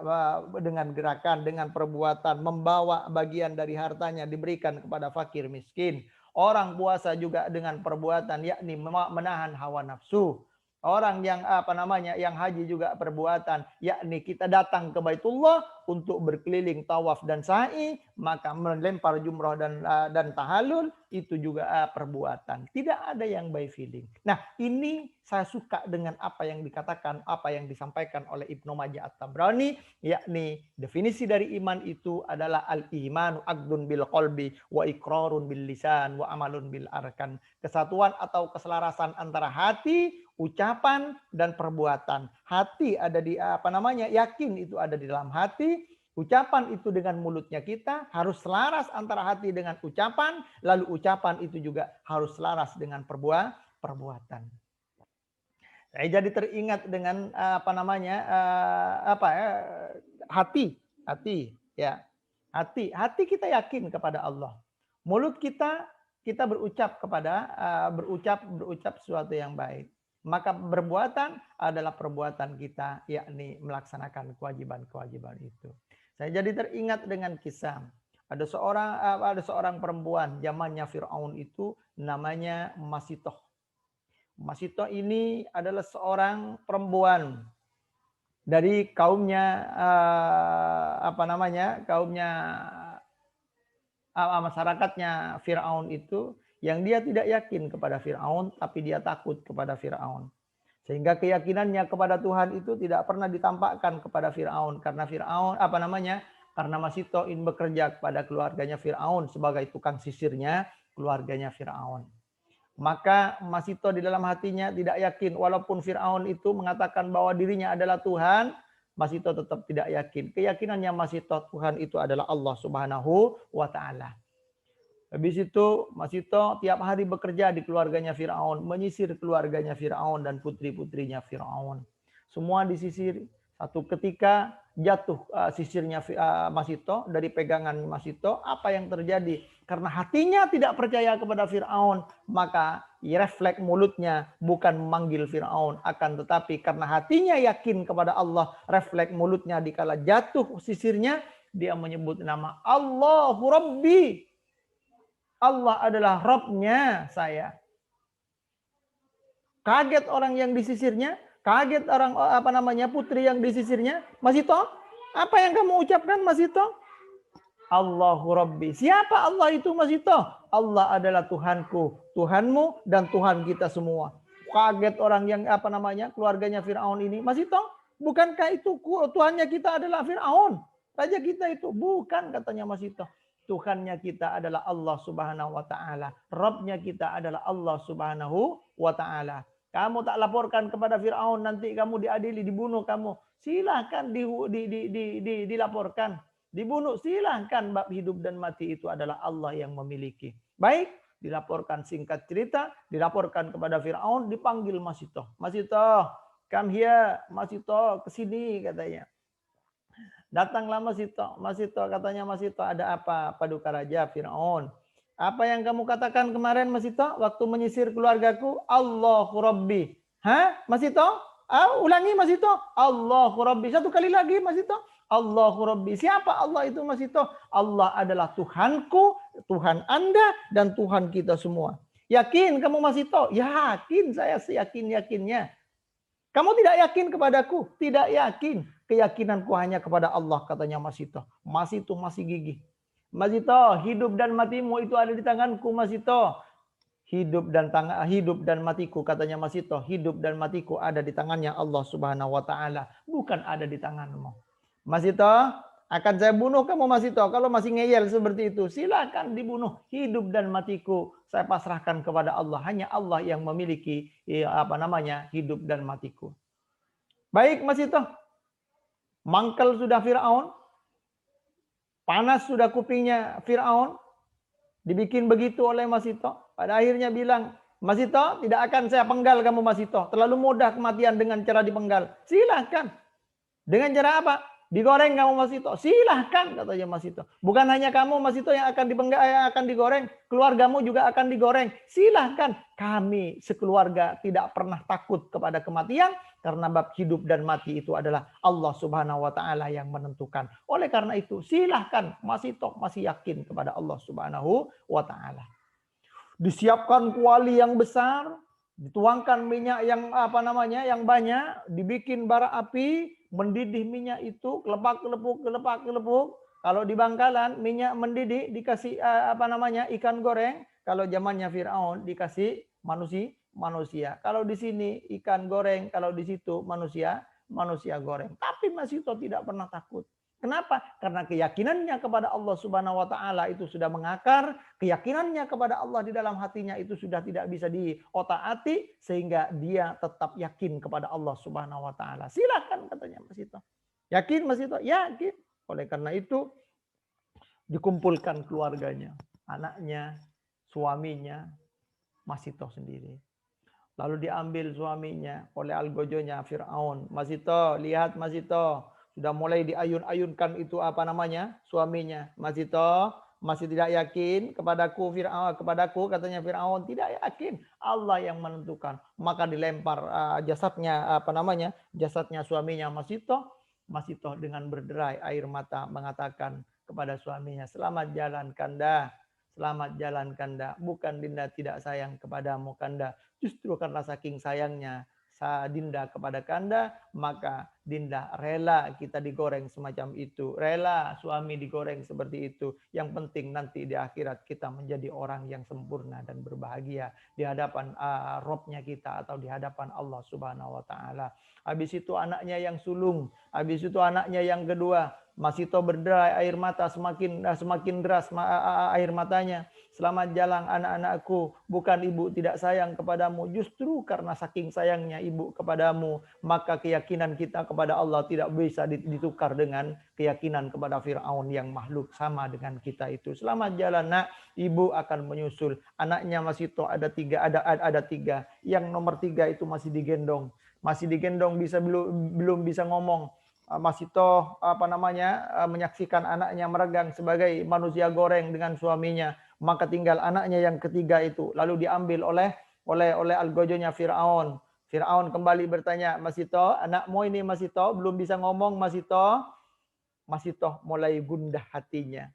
dengan gerakan, dengan perbuatan, membawa bagian dari hartanya diberikan kepada fakir miskin. Orang puasa juga dengan perbuatan, yakni menahan hawa nafsu. Orang yang yang haji juga perbuatan, yakni kita datang ke Baitullah untuk berkeliling tawaf dan sa'i, maka melempar jumrah dan tahallul itu juga perbuatan. Tidak ada yang by feeling. Nah, ini saya suka dengan apa yang dikatakan, apa yang disampaikan oleh Ibnu Majah At-Tabrani, yakni definisi dari iman itu adalah al-imanu aqdun bil qalbi wa iqrarun bil lisan wa amalun bil arkan. Kesatuan atau keselarasan antara hati, ucapan, dan perbuatan. Hati ada di yakin itu ada di dalam hati. Ucapan itu dengan mulutnya kita harus selaras antara hati dengan ucapan, lalu ucapan itu juga harus selaras dengan perbuatan. Saya jadi teringat dengan hati ya. Hati kita yakin kepada Allah. Mulut kita berucap berucap sesuatu yang baik. Maka perbuatan adalah perbuatan kita, yakni melaksanakan kewajiban-kewajiban itu. Saya jadi teringat dengan kisah ada seorang perempuan zamannya Firaun itu namanya Masitoh. Masitoh ini adalah seorang perempuan dari kaumnya masyarakatnya Firaun itu, yang dia tidak yakin kepada Firaun tapi dia takut kepada Firaun. Sehingga keyakinannya kepada Tuhan itu tidak pernah ditampakkan kepada Firaun karena karena Masitoh ingin bekerja kepada keluarganya Firaun sebagai tukang sisirnya keluarganya Firaun. Maka Masitoh di dalam hatinya tidak yakin, walaupun Firaun itu mengatakan bahwa dirinya adalah Tuhan, Masitoh tetap tidak yakin. Keyakinannya Masitoh Tuhan itu adalah Allah Subhanahu wa taala. Habis itu Masitoh tiap hari bekerja di keluarganya Firaun, menyisir keluarganya Firaun dan putri-putrinya Firaun. Semua disisir. Satu ketika jatuh sisirnya Masitoh dari pegangan Masitoh. Apa yang terjadi? Karena hatinya tidak percaya kepada Firaun, maka refleks mulutnya bukan memanggil Firaun, akan tetapi karena hatinya yakin kepada Allah, refleks mulutnya dikala jatuh sisirnya dia menyebut nama Allahu Rabbi. Allah adalah Rabbnya saya. Kaget orang yang disisirnya, kaget orang putri yang disisirnya. Masitoh, apa yang kamu ucapkan Masitoh? Allahu Rabbi. Siapa Allah itu Masitoh? Allah adalah Tuhanku, Tuhanmu dan Tuhan kita semua. Kaget orang yang keluarganya Firaun ini. Masitoh, bukankah itu Tuhannya kita adalah Firaun? Raja kita itu bukan, katanya Masitoh. Tuhannya kita adalah Allah Subhanahu wa taala. Rabbnya kita adalah Allah Subhanahu wa taala. Kamu tak laporkan kepada Firaun, nanti kamu diadili, dibunuh kamu. Silahkan dilaporkan. Dibunuh silahkan, bab hidup dan mati itu adalah Allah yang memiliki. Baik, dilaporkan, singkat cerita, dilaporkan kepada Firaun, dipanggil Masitoh. Masitoh, come here, Masitoh, kesini katanya. Datanglah Masitoh. Masitoh katanya, Masitoh ada apa? Paduka Raja Firaun. Apa yang kamu katakan kemarin Masitoh waktu menyisir keluargaku? Allahu Rabbi. Hah? Masitoh? Ulangi Masitoh. Allahu Rabbi. Satu kali lagi Masitoh. Allahu Rabbi. Siapa Allah itu Masitoh? Allah adalah Tuhanku, Tuhan Anda, dan Tuhan kita semua. Yakin kamu Masitoh? Yakin, saya seyakin-yakinnya. Kamu tidak yakin kepadaku? Tidak yakin. Keyakinanku hanya kepada Allah, katanya Masitoh. Masitoh masih gigih. Masitoh, hidup dan matimu itu ada di tanganku Masitoh. Hidup dan matiku, katanya Masitoh. Hidup dan matiku ada di tangannya Allah Subhanahu wa taala, bukan ada di tanganmu. Masitoh, akan saya bunuh kamu Masitoh. Kalau masih ngeyel seperti itu, silakan dibunuh. Hidup dan matiku saya pasrahkan kepada Allah. Hanya Allah yang memiliki hidup dan matiku. Baik Masitoh. Mangkel sudah Firaun. Panas sudah kupingnya Firaun. Dibikin begitu oleh Masitoh. Pada akhirnya bilang, Masitoh, tidak akan saya penggal kamu Masitoh. Terlalu mudah kematian dengan cara dipenggal. Silahkan. Dengan cara apa? Digoreng kamu Masitoh. Silahkan, katanya Masitoh. Bukan hanya kamu Masitoh yang akan digoreng. Keluargamu juga akan digoreng. Silahkan. Kami sekeluarga tidak pernah takut kepada kematian. Karena bab hidup dan mati itu adalah Allah Subhanahu wa taala yang menentukan. Oleh karena itu, silahkan Masitoh masih yakin kepada Allah Subhanahu wa taala. Disiapkan kuali yang besar, dituangkan minyak yang banyak, dibikin bara api, mendidih minyak itu, kelepak-kelepuk. Kalau di Bangkalan minyak mendidih dikasih ikan goreng, kalau zamannya Firaun dikasih manusia. Kalau di sini ikan goreng, kalau di situ manusia goreng. Tapi Masitoh tidak pernah takut. Kenapa? Karena keyakinannya kepada Allah Subhanahu wa taala itu sudah mengakar, keyakinannya kepada Allah di dalam hatinya itu sudah tidak bisa diotak-atik, sehingga dia tetap yakin kepada Allah Subhanahu wa taala. Silakan, katanya Masitoh. Yakin Masitoh? Yakin. Oleh karena itu dikumpulkan keluarganya, anaknya, suaminya, Masitoh sendiri. Lalu diambil suaminya oleh algojonya Fir'aun. Masito, lihat Masito. Sudah mulai diayun-ayunkan itu apa namanya? Suaminya. Masito, masih tidak yakin kepadaku Fir'aun, kepadaku katanya Fir'aun, tidak yakin. Allah yang menentukan. Maka dilempar jasadnya apa namanya? Jasadnya suaminya Masito. Masito dengan berderai air mata mengatakan kepada suaminya, "Selamat jalan Kanda. Selamat jalan Kanda. Bukan Dinda tidak sayang kepadamu Kanda. Justru karena saking sayangnya Dinda kepada Kanda, maka Dinda rela kita digoreng semacam itu. Rela suami digoreng seperti itu. Yang penting nanti di akhirat kita menjadi orang yang sempurna dan berbahagia di hadapan Robnya kita atau di hadapan Allah Subhanahu wa taala." Habis itu anaknya yang sulung, habis itu anaknya yang kedua, Masito berderai air mata semakin deras air matanya. "Selamat jalan anak-anakku, bukan ibu tidak sayang kepadamu, justru karena saking sayangnya ibu kepadamu, maka keyakinan kita kepada Allah tidak bisa ditukar dengan keyakinan kepada Fir'aun yang makhluk sama dengan kita itu. Selamat jalan nak, ibu akan menyusul." Anaknya Masito ada tiga, yang nomor 3 itu masih digendong, belum bisa ngomong. Masito apa namanya menyaksikan anaknya meregang sebagai manusia goreng dengan suaminya, maka tinggal anaknya yang ketiga itu, lalu diambil oleh algojonya Fir'aun. Fir'aun kembali bertanya, "Masito, anakmu ini Masito belum bisa ngomong Masito." Masito mulai gundah hatinya.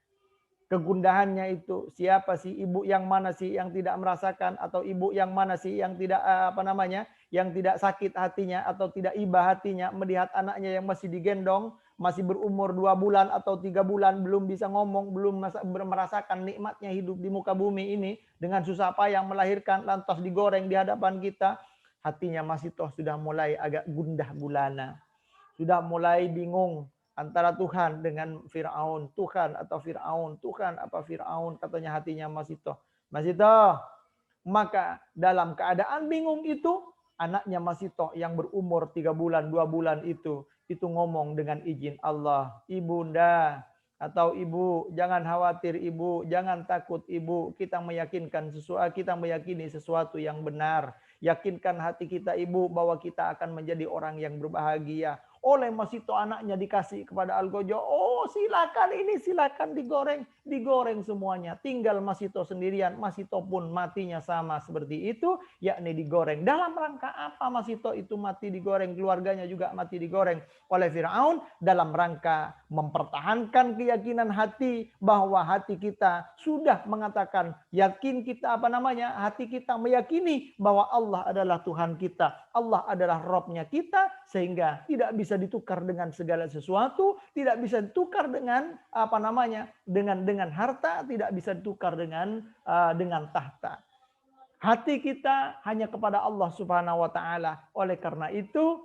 Kegundahannya itu, siapa sih ibu yang mana sih yang tidak merasakan, atau ibu yang mana sih yang tidak apa namanya yang tidak sakit hatinya atau tidak iba hatinya melihat anaknya yang masih digendong, masih berumur 2 bulan atau 3 bulan, belum bisa ngomong, belum merasakan nikmatnya hidup di muka bumi ini, dengan susah payah melahirkan, lantas digoreng di hadapan kita. Hatinya masih toh sudah mulai agak gundah gulana, sudah mulai bingung antara Tuhan dengan Fir'aun. Tuhan atau Fir'aun, Tuhan apa Fir'aun, katanya hatinya Masito. Masito. Maka dalam keadaan bingung itu, anaknya Masito yang berumur 3 bulan, 2 bulan itu ngomong dengan izin Allah, "Ibunda atau ibu, jangan khawatir ibu, jangan takut ibu, kita meyakini sesuatu yang benar. Yakinkan hati kita ibu bahwa kita akan menjadi orang yang berbahagia." Oleh Masito anaknya dikasih kepada Algojo. "Oh silakan ini, silakan digoreng semuanya." Tinggal Masito sendirian. Masito pun matinya sama seperti itu, yakni digoreng. Dalam rangka apa Masito itu mati digoreng? Keluarganya juga mati digoreng oleh Fir'aun dalam rangka mempertahankan keyakinan hati bahwa hati kita sudah mengatakan, yakin kita apa namanya? Hati kita meyakini bahwa Allah adalah Tuhan kita, Allah adalah Robnya kita, sehingga tidak bisa ditukar dengan segala sesuatu, tidak bisa ditukar dengan apa namanya? Dengan harta, tidak bisa ditukar dengan tahta. Hati kita hanya kepada Allah Subhanahu wa taala. Oleh karena itu,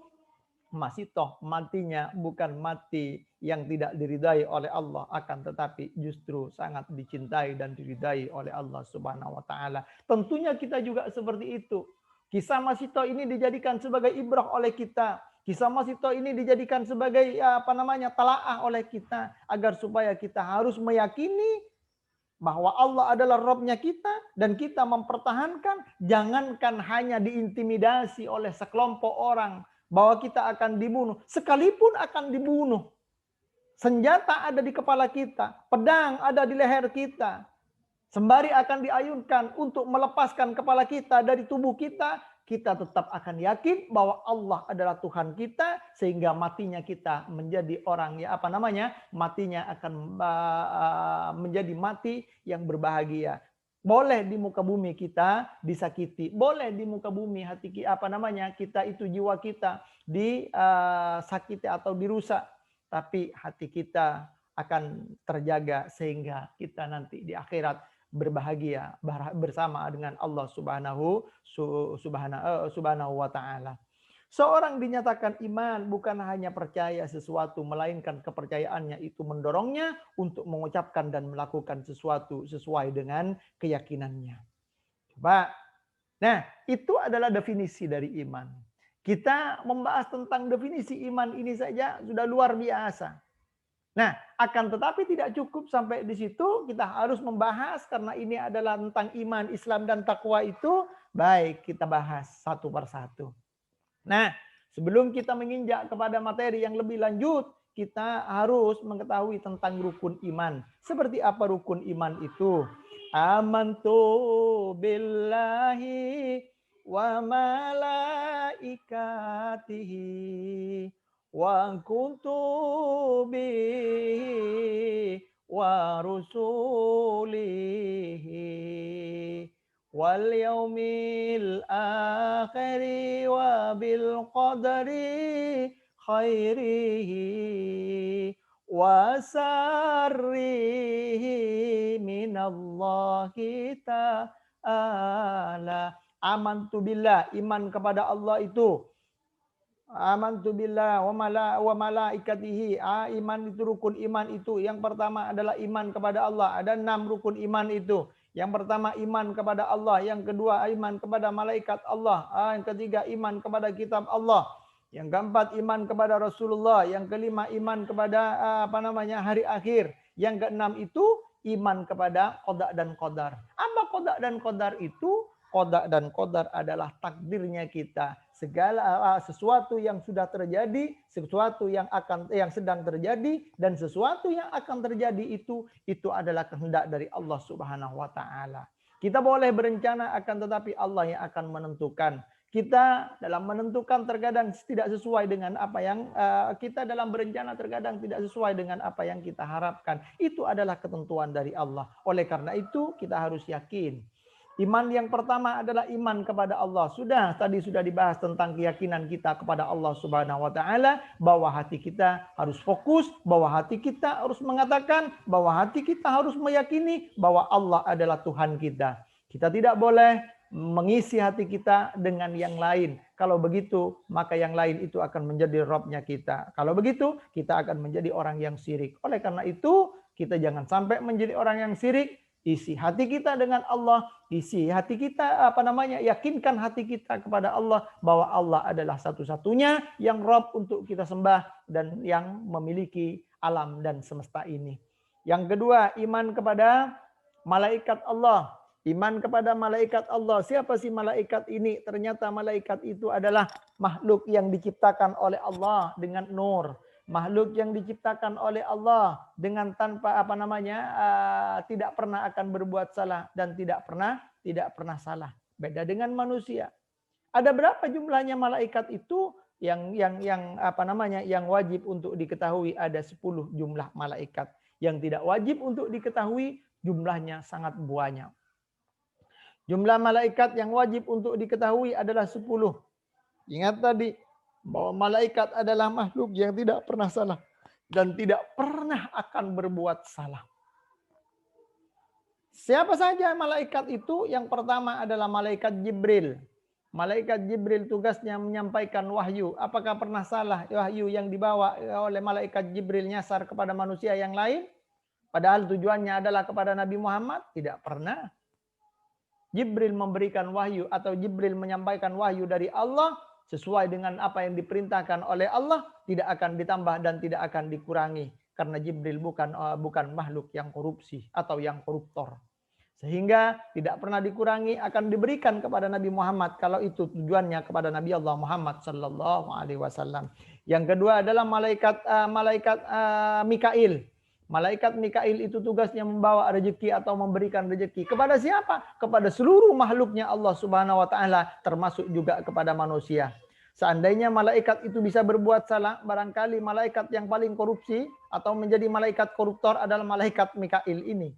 Masito matinya bukan mati yang tidak diridai oleh Allah, akan tetapi justru sangat dicintai dan diridai oleh Allah Subhanahu wa taala. Tentunya kita juga seperti itu. Kisah Masito ini dijadikan sebagai ibrah oleh kita. Kisah Masito ini dijadikan sebagai apa namanya talaah oleh kita, agar supaya kita harus meyakini bahwa Allah adalah Robnya kita, dan kita mempertahankan, jangankan hanya diintimidasi oleh sekelompok orang bahwa kita akan dibunuh, sekalipun akan dibunuh, senjata ada di kepala kita, pedang ada di leher kita, sembari akan diayunkan untuk melepaskan kepala kita dari tubuh kita, kita tetap akan yakin bahwa Allah adalah Tuhan kita, sehingga matinya kita menjadi orang ya apa namanya? Matinya akan menjadi mati yang berbahagia. Boleh di muka bumi kita disakiti, boleh di muka bumi hati apa namanya? Kita itu jiwa kita disakiti atau dirusak, tapi hati kita akan terjaga sehingga kita nanti di akhirat berbahagia bersama dengan Allah Subhanahu wa taala. Seorang dinyatakan iman bukan hanya percaya sesuatu, melainkan kepercayaannya itu mendorongnya untuk mengucapkan dan melakukan sesuatu sesuai dengan keyakinannya. Coba. Nah, itu adalah definisi dari iman. Kita membahas tentang definisi iman ini saja sudah luar biasa. Nah, akan tetapi tidak cukup sampai di situ, kita harus membahas karena ini adalah tentang iman, Islam, dan takwa itu. Baik, kita bahas satu persatu. Nah, sebelum kita menginjak kepada materi yang lebih lanjut, kita harus mengetahui tentang rukun iman. Seperti apa rukun iman itu? Amantu billahi wa malaikatihi wa kuntu bihi wa rusulihi wal yaumil akhiri wa bil qadari khairihi wa sarrihi minallahi ta'ala. Amantu billah, iman kepada Allah itu. Amantu billah wa malaikatihi. Iman itu, rukun iman itu. Yang pertama adalah iman kepada Allah. Ada 6 rukun iman itu. Yang pertama iman kepada Allah. Yang kedua iman kepada malaikat Allah. Yang ketiga iman kepada kitab Allah. Yang keempat iman kepada Rasulullah. Yang kelima iman kepada hari akhir. Yang keenam itu iman kepada qada dan qadar. Apa qada dan qadar itu? Qada dan qadar adalah takdirnya kita. Segala sesuatu yang sudah terjadi, sesuatu yang sedang terjadi, dan sesuatu yang akan terjadi itu adalah kehendak dari Allah Subhanahu wa taala. Kita boleh berencana, akan tetapi Allah yang akan menentukan. Kita dalam menentukan terkadang tidak sesuai dengan apa yang kita dalam berencana, terkadang tidak sesuai dengan apa yang kita harapkan. Itu adalah ketentuan dari Allah. Oleh karena itu kita harus yakin. Iman yang pertama adalah iman kepada Allah. Tadi sudah dibahas tentang keyakinan kita kepada Allah Subhanahu wa taala, bahwa hati kita harus fokus, bahwa hati kita harus mengatakan, bahwa hati kita harus meyakini bahwa Allah adalah Tuhan kita. Kita tidak boleh mengisi hati kita dengan yang lain. Kalau begitu, maka yang lain itu akan menjadi Robnya kita. Kalau begitu, kita akan menjadi orang yang syirik. Oleh karena itu, kita jangan sampai menjadi orang yang syirik. Isi hati kita dengan Allah, isi hati kita yakinkan hati kita kepada Allah bahwa Allah adalah satu-satunya yang Rob untuk kita sembah dan yang memiliki alam dan semesta ini. Yang kedua, iman kepada malaikat Allah. Iman kepada malaikat Allah. Siapa sih malaikat ini? Ternyata malaikat itu adalah makhluk yang diciptakan oleh Allah dengan nur. Makhluk yang diciptakan oleh Allah dengan tanpa tidak pernah akan berbuat salah dan tidak pernah salah. Beda dengan manusia. Ada berapa jumlahnya malaikat itu? Yang wajib untuk diketahui ada 10 jumlah malaikat. Yang tidak wajib untuk diketahui jumlahnya sangat banyak. Jumlah malaikat yang wajib untuk diketahui adalah 10. Ingat tadi bahwa malaikat adalah makhluk yang tidak pernah salah dan tidak pernah akan berbuat salah. Siapa saja malaikat itu? Yang pertama adalah malaikat Jibril. Malaikat Jibril tugasnya menyampaikan wahyu. Apakah pernah salah wahyu yang dibawa oleh malaikat Jibril nyasar kepada manusia yang lain? Padahal tujuannya adalah kepada Nabi Muhammad? Tidak pernah. Jibril memberikan wahyu atau Jibril menyampaikan wahyu dari Allah sesuai dengan apa yang diperintahkan oleh Allah, tidak akan ditambah dan tidak akan dikurangi, karena Jibril bukan makhluk yang korupsi atau yang koruptor. Sehingga tidak pernah dikurangi, akan diberikan kepada Nabi Muhammad kalau itu tujuannya kepada Nabi Allah Muhammad sallallahu alaihi wasallam. Yang kedua adalah malaikat Mikail. Malaikat Mikail itu tugasnya membawa rezeki atau memberikan rezeki. Kepada siapa? Kepada seluruh makhluknya Allah Subhanahu wa taala, termasuk juga kepada manusia. Seandainya malaikat itu bisa berbuat salah, barangkali malaikat yang paling korupsi atau menjadi malaikat koruptor adalah malaikat Mikail ini.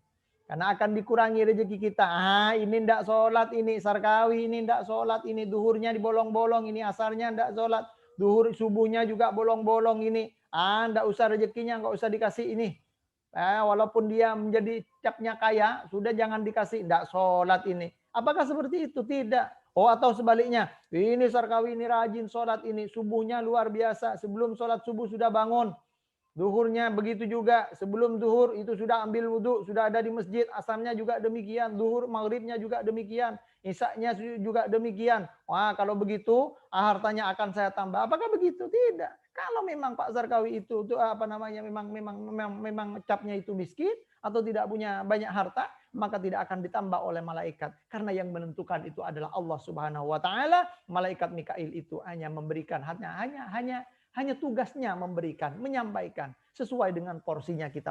Karena akan dikurangi rezeki kita. Ini ndak sholat, ini Sarkawi, ini ndak sholat, ini duhurnya dibolong-bolong, ini asarnya ndak sholat. Duhur subuhnya juga bolong-bolong ini. Ndak usah rezekinya, nggak usah dikasih ini. Walaupun dia menjadi capnya kaya, sudah jangan dikasih, tidak sholat ini. Apakah seperti itu? Tidak. Atau sebaliknya, ini Sarkawi ini rajin sholat ini, subuhnya luar biasa, sebelum sholat subuh sudah bangun. Zuhurnya begitu juga, sebelum zuhur itu sudah ambil wudhu, sudah ada di masjid, asamnya juga demikian, zuhur, maghribnya juga demikian, isya-nya juga demikian. Wah, kalau begitu hartanya akan saya tambah. Apakah begitu? Tidak. Kalau memang Pak Zarkawi itu apa namanya memang capnya itu miskin atau tidak punya banyak harta, maka tidak akan ditambah oleh malaikat. Karena yang menentukan itu adalah Allah Subhanahu wa taala. Malaikat Mikail itu hanya memberikan hanya tugasnya memberikan, menyampaikan sesuai dengan porsinya kita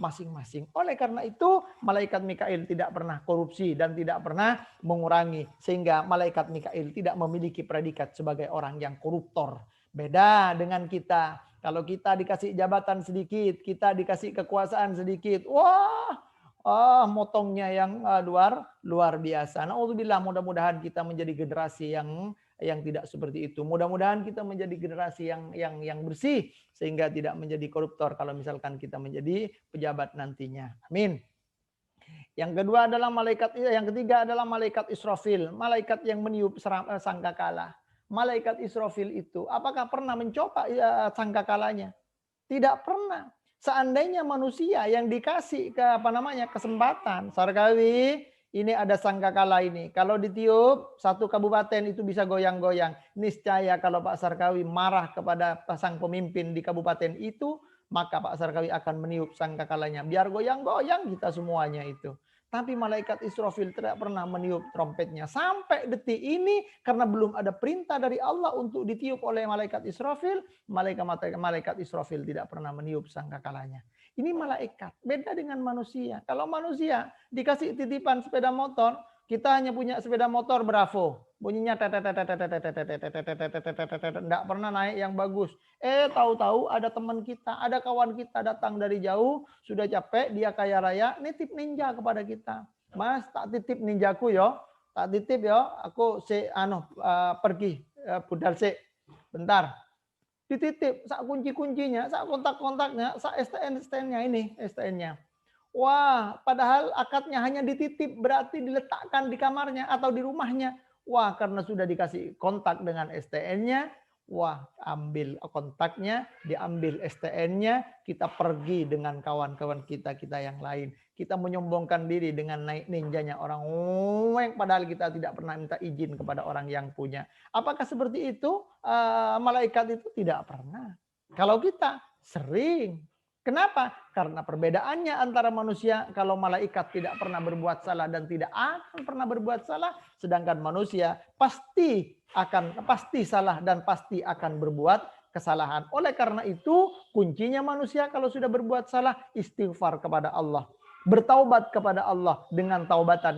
masing-masing. Oleh karena itu, malaikat Mikail tidak pernah korupsi dan tidak pernah mengurangi. Sehingga malaikat Mikail tidak memiliki predikat sebagai orang yang koruptor. Beda dengan kita. Kalau kita dikasih jabatan sedikit, kita dikasih kekuasaan sedikit. Wah, motongnya yang luar biasa. Naudzubillah, mudah-mudahan kita menjadi generasi yang tidak seperti itu. Mudah-mudahan kita menjadi generasi yang bersih sehingga tidak menjadi koruptor kalau misalkan kita menjadi pejabat nantinya. Amin. Yang kedua adalah yang ketiga adalah malaikat Israfil, malaikat yang meniup sangkakala. Malaikat Israfil itu apakah pernah mencoba sangkakalanya? Tidak pernah. Seandainya manusia yang dikasih kesempatan, Sarkawi, ini ada sangkakala ini. Kalau ditiup, satu kabupaten itu bisa goyang-goyang. Niscaya kalau Pak Sarkawi marah kepada pasang pemimpin di kabupaten itu, maka Pak Sarkawi akan meniup sangkakalanya. Biar goyang-goyang kita semuanya itu. Tapi malaikat Israfil tidak pernah meniup trompetnya. Sampai detik ini, karena belum ada perintah dari Allah untuk ditiup oleh malaikat Israfil, malaikat Israfil tidak pernah meniup sangkakalanya. Ini malaikat, beda dengan manusia. Kalau manusia dikasih titipan sepeda motor, kita hanya punya sepeda motor Bravo. Bunyinya tidak pernah naik yang bagus. Tahu-tahu ada teman kita, ada kawan kita datang dari jauh, sudah capek, dia kaya raya, nitip ninja kepada kita. Mas, tak titip ninjaku yo. Tak titip yo, aku pergi budal bentar. Dititip, sak kunci-kuncinya, sak kontak-kontaknya, sak STN-nya ini, STN-nya. Wah, padahal akadnya hanya dititip, berarti diletakkan di kamarnya atau di rumahnya. Wah, karena sudah dikasih kontak dengan STN-nya, wah, ambil kontaknya, diambil STN-nya, kita pergi dengan kawan-kawan kita yang lain. Kita menyombongkan diri dengan naik ninjanya orang, padahal kita tidak pernah minta izin kepada orang yang punya. Apakah seperti itu? Malaikat itu tidak pernah. Kalau kita sering. Kenapa? Karena perbedaannya antara manusia, kalau malaikat tidak pernah berbuat salah dan tidak akan pernah berbuat salah, sedangkan manusia pasti salah dan pasti akan berbuat kesalahan. Oleh karena itu, kuncinya manusia kalau sudah berbuat salah, istighfar kepada Allah. Bertaubat kepada Allah dengan taubatan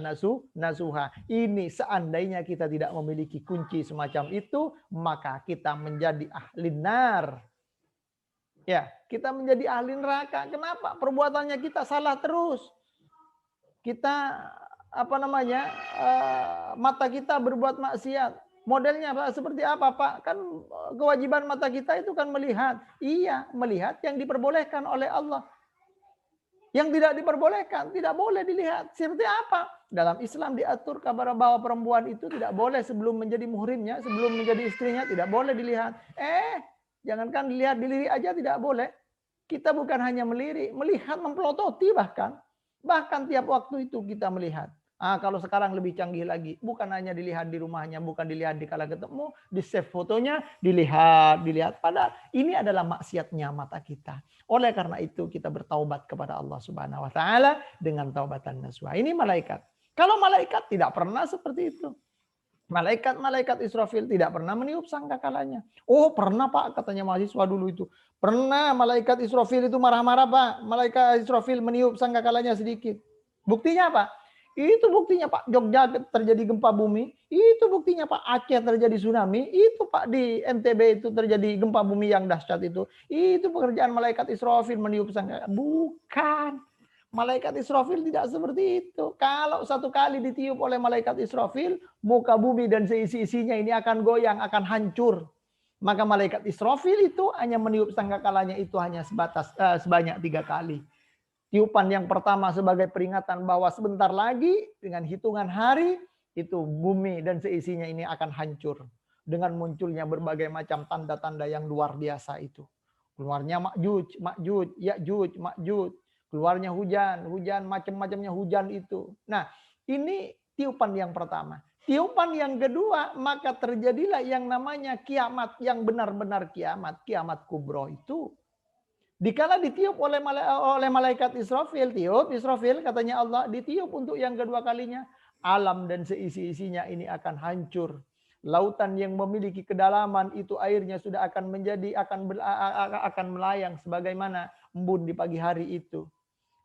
nasuha. Ini seandainya kita tidak memiliki kunci semacam itu, maka kita menjadi ahli nar. Ya, kita menjadi ahli neraka. Kenapa? Perbuatannya kita salah terus. Kita mata kita berbuat maksiat. Modelnya Pak seperti apa Pak? Kan kewajiban mata kita itu kan melihat. Iya, melihat yang diperbolehkan oleh Allah. Yang tidak diperbolehkan, tidak boleh dilihat. Seperti apa? Dalam Islam diatur kabar bahwa perempuan itu tidak boleh sebelum menjadi muhrimnya, sebelum menjadi istrinya, tidak boleh dilihat. Jangankan dilihat, dilirik aja tidak boleh. Kita bukan hanya melirik, melihat, mempelototi bahkan. Bahkan tiap waktu itu kita melihat. Kalau sekarang lebih canggih lagi. Bukan hanya dilihat di rumahnya, bukan dilihat di kala ketemu, di save fotonya, dilihat. Padahal ini adalah maksiatnya mata kita. Oleh karena itu kita bertaubat kepada Allah Subhanahu wa taala dengan taubatan nasuha. Ini malaikat. Kalau malaikat tidak pernah seperti itu. Malaikat Israfil tidak pernah meniup sangkakalanya. Oh, pernah Pak, katanya mahasiswa dulu itu. Pernah malaikat Israfil itu marah-marah Pak. Malaikat Israfil meniup sangkakalanya sedikit. Buktinya apa? Itu buktinya Pak, Jogja terjadi gempa bumi. Itu buktinya Pak, Aceh terjadi tsunami. Itu Pak, di NTB itu terjadi gempa bumi yang dahsyat itu. Itu pekerjaan malaikat Israfil meniup sangkakala. Bukan. Malaikat Israfil tidak seperti itu. Kalau satu kali ditiup oleh malaikat Israfil, muka bumi dan seisi-isinya ini akan goyang, akan hancur. Maka malaikat Israfil itu hanya meniup sangkakalanya itu hanya sebanyak 3 kali. Tiupan yang pertama sebagai peringatan bahwa sebentar lagi dengan hitungan hari itu bumi dan seisinya ini akan hancur dengan munculnya berbagai macam tanda-tanda yang luar biasa itu. keluarnya Ya'juj, Ma'juj, keluarnya hujan macam-macamnya hujan itu. Nah, ini tiupan yang pertama. Tiupan yang kedua, maka terjadilah yang namanya kiamat, yang benar-benar kiamat, kiamat kubro itu. Dikala ditiup oleh malaikat Israfil, tiup Israfil katanya Allah, ditiup untuk yang kedua kalinya, alam dan seisi-isinya ini akan hancur. Lautan yang memiliki kedalaman itu airnya sudah akan menjadi akan melayang sebagaimana embun di pagi hari itu.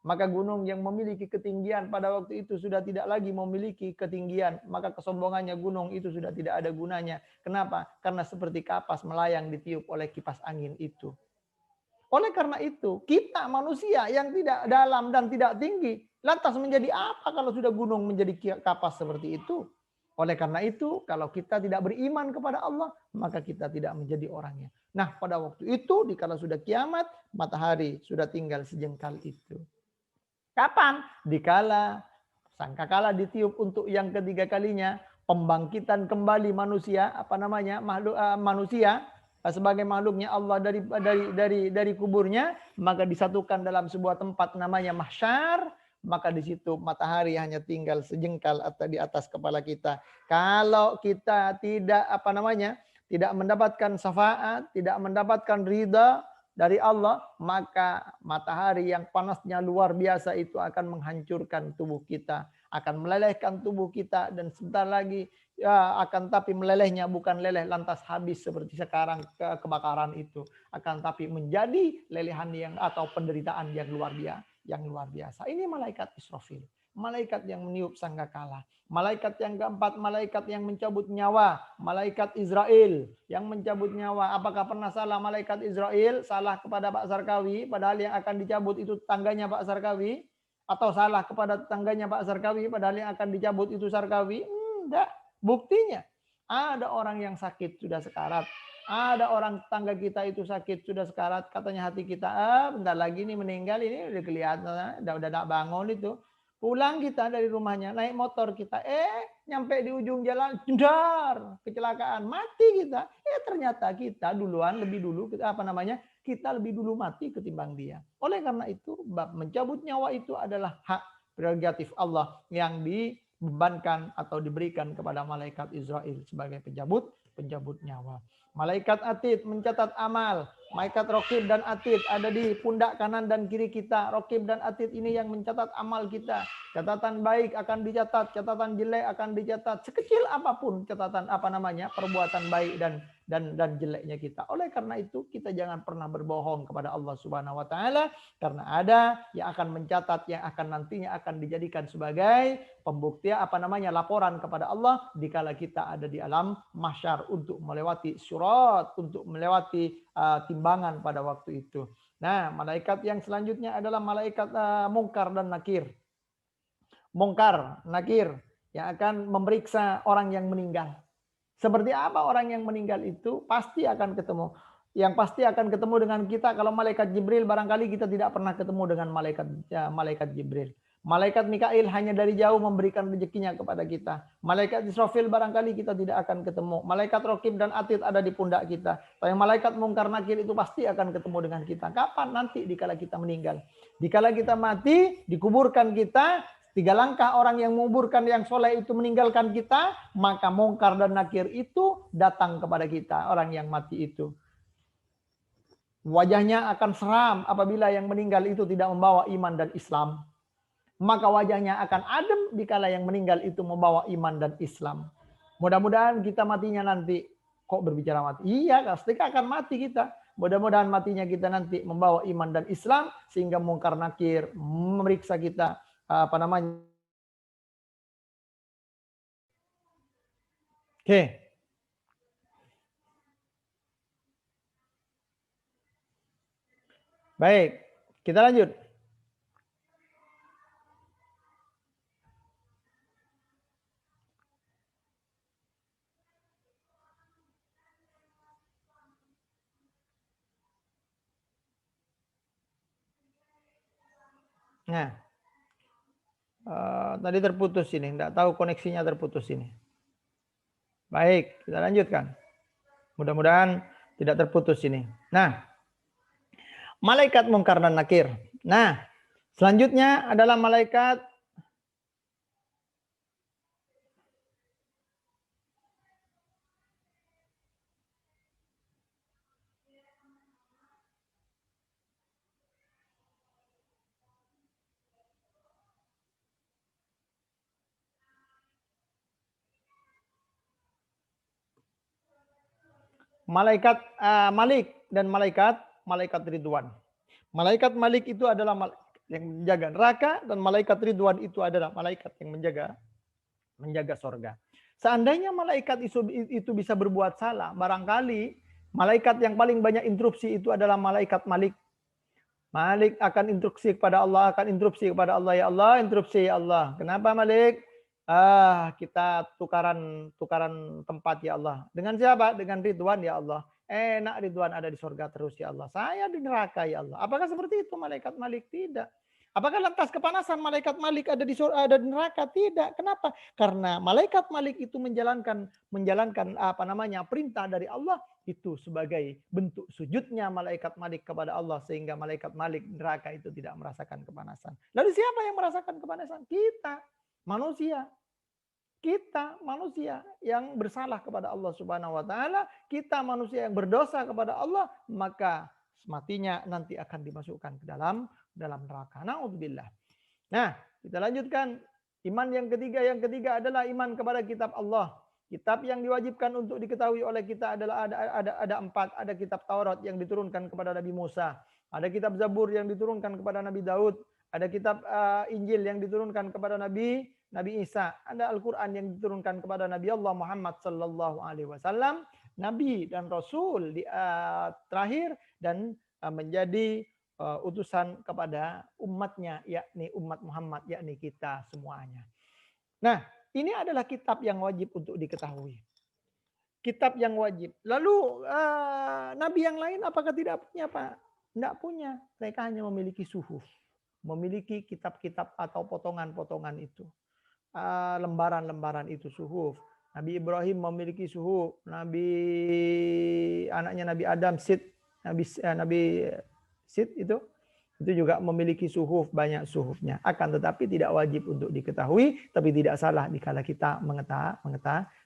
Maka gunung yang memiliki ketinggian pada waktu itu sudah tidak lagi memiliki ketinggian. Maka kesombongannya gunung itu sudah tidak ada gunanya. Kenapa? Karena seperti kapas melayang ditiup oleh kipas angin itu. Oleh karena itu, kita manusia yang tidak dalam dan tidak tinggi, lantas menjadi apa kalau sudah gunung menjadi kapas seperti itu? Oleh karena itu, kalau kita tidak beriman kepada Allah, maka kita tidak menjadi orangnya. Nah, pada waktu itu, dikala sudah kiamat, matahari sudah tinggal sejengkal itu. Kapan? Dikala sangkakala ditiup untuk yang ketiga kalinya, pembangkitan kembali manusia, manusia sebagai makhluknya Allah dari kuburnya, maka disatukan dalam sebuah tempat namanya mahsyar. Maka di situ matahari hanya tinggal sejengkal atau di atas kepala kita. Kalau kita tidak tidak mendapatkan syafaat, tidak mendapatkan ridha dari Allah, maka matahari yang panasnya luar biasa itu akan menghancurkan tubuh kita, akan melelehkan tubuh kita, dan sebentar lagi akan tapi melelehnya bukan leleh lantas habis seperti sekarang kebakaran itu, akan tapi menjadi lelehan yang atau penderitaan yang luar biasa. Ini malaikat Israfil, malaikat yang meniup sangkakala. Malaikat yang keempat, malaikat yang mencabut nyawa, malaikat Israel yang mencabut nyawa. Apakah pernah salah malaikat Israel? Salah kepada Pak Sarkawi, padahal yang akan dicabut itu tangganya Pak Sarkawi? Atau salah kepada tangganya Pak Sarkawi, padahal yang akan dicabut itu Sarkawi? Enggak. Buktinya, ada orang yang sakit sudah sekarat. Ada orang tangga kita itu sakit sudah sekarat. Katanya hati kita, bentar lagi nih meninggal, ini udah kelihatan, udah tak bangun itu. Pulang kita dari rumahnya, naik motor kita, nyampe di ujung jalan, jedar, kecelakaan, mati kita. Ternyata kita duluan, lebih dulu, kita lebih dulu mati ketimbang dia. Oleh karena itu, bab mencabut nyawa itu adalah hak prerogatif Allah yang dibebankan atau diberikan kepada malaikat Israel sebagai penjabut nyawa. Malaikat Atid mencatat amal. Malaikat Raqib dan Atid ada di pundak kanan dan kiri kita. Raqib dan Atid ini yang mencatat amal kita. Catatan baik akan dicatat, catatan jelek akan dicatat. Sekecil apapun catatan perbuatan baik dan jeleknya kita. Oleh karena itu kita jangan pernah berbohong kepada Allah Subhanahu wa taala, karena ada yang akan mencatat, yang akan nantinya akan dijadikan sebagai pembuktian laporan kepada Allah dikala kita ada di alam mahsyar untuk melewati surat, untuk melewati timbangan pada waktu itu. Nah, malaikat yang selanjutnya adalah malaikat Munkar dan Nakir. Munkar, Nakir yang akan memeriksa orang yang meninggal. Seperti apa orang yang meninggal itu pasti akan ketemu. Yang pasti akan ketemu dengan kita. Kalau malaikat Jibril barangkali kita tidak pernah ketemu dengan malaikat Jibril. Malaikat Mikail hanya dari jauh memberikan rezekinya kepada kita. Malaikat Israfil barangkali kita tidak akan ketemu. Malaikat Raqib dan Atid ada di pundak kita. Tapi malaikat Munkar Nakir itu pasti akan ketemu dengan kita. Kapan? Nanti dikala kita meninggal. Dikala kita mati, dikuburkan kita, 3 langkah orang yang menguburkan yang soleh itu meninggalkan kita, maka Munkar dan Nakir itu datang kepada kita, orang yang mati itu. Wajahnya akan seram apabila yang meninggal itu tidak membawa iman dan Islam. Maka wajahnya akan adem dikala yang meninggal itu membawa iman dan Islam. Mudah-mudahan kita matinya nanti, kok berbicara mati? Iya, pasti akan mati kita. Mudah-mudahan matinya kita nanti membawa iman dan Islam, sehingga Munkar Nakir memeriksa kita, Oke. Baik, kita lanjut. Nah, tadi terputus ini, tidak tahu koneksinya terputus ini. Baik, kita lanjutkan. Mudah-mudahan tidak terputus ini. Nah, malaikat Munkar dan Nakir. Nah, selanjutnya adalah malaikat Malik dan malaikat Ridwan. Malaikat Malik itu adalah malaikat yang menjaga neraka, dan malaikat Ridwan itu adalah malaikat yang menjaga sorga. Seandainya malaikat itu bisa berbuat salah, barangkali malaikat yang paling banyak interupsi itu adalah malaikat Malik. Malik akan interupsi kepada Allah, ya Allah, interupsi ya Allah. Kenapa Malik? Kita tukaran tempat ya Allah. Dengan siapa? Dengan Ridwan ya Allah. Enak Ridwan ada di surga terus ya Allah. Saya di neraka ya Allah. Apakah seperti itu malaikat Malik? Tidak. Apakah lantas kepanasan malaikat Malik ada di neraka? Tidak. Kenapa? Karena malaikat Malik itu menjalankan perintah dari Allah, itu sebagai bentuk sujudnya malaikat Malik kepada Allah, sehingga malaikat Malik neraka itu tidak merasakan kepanasan. Lalu siapa yang merasakan kepanasan? Kita, manusia. Kita manusia yang bersalah kepada Allah Subhanahu wa taala, kita manusia yang berdosa kepada Allah, maka matinya nanti akan dimasukkan ke dalam neraka. Nauzubillah. Nah, kita lanjutkan. Iman yang ketiga adalah iman kepada kitab Allah. Kitab yang diwajibkan untuk diketahui oleh kita adalah ada 4. Ada kitab Taurat yang diturunkan kepada Nabi Musa, ada kitab Zabur yang diturunkan kepada Nabi Daud, ada kitab Injil yang diturunkan kepada Nabi Isa, ada Al-Quran yang diturunkan kepada Nabi Allah Muhammad sallallahu alaihi wasallam, nabi dan rasul terakhir, dan menjadi utusan kepada umatnya, yakni umat Muhammad, yakni kita semuanya. Nah, ini adalah kitab yang wajib untuk diketahui. Kitab yang wajib. Lalu nabi yang lain apakah tidak punya, Pak? Tidak punya. Mereka hanya memiliki suhuf, memiliki kitab-kitab atau potongan-potongan itu. Lembaran-lembaran itu suhuf. Nabi Ibrahim memiliki suhuf, anaknya Nabi Adam, Nabi Sid itu juga memiliki suhuf, banyak suhufnya. Akan tetapi tidak wajib untuk diketahui, tapi tidak salah dikala kita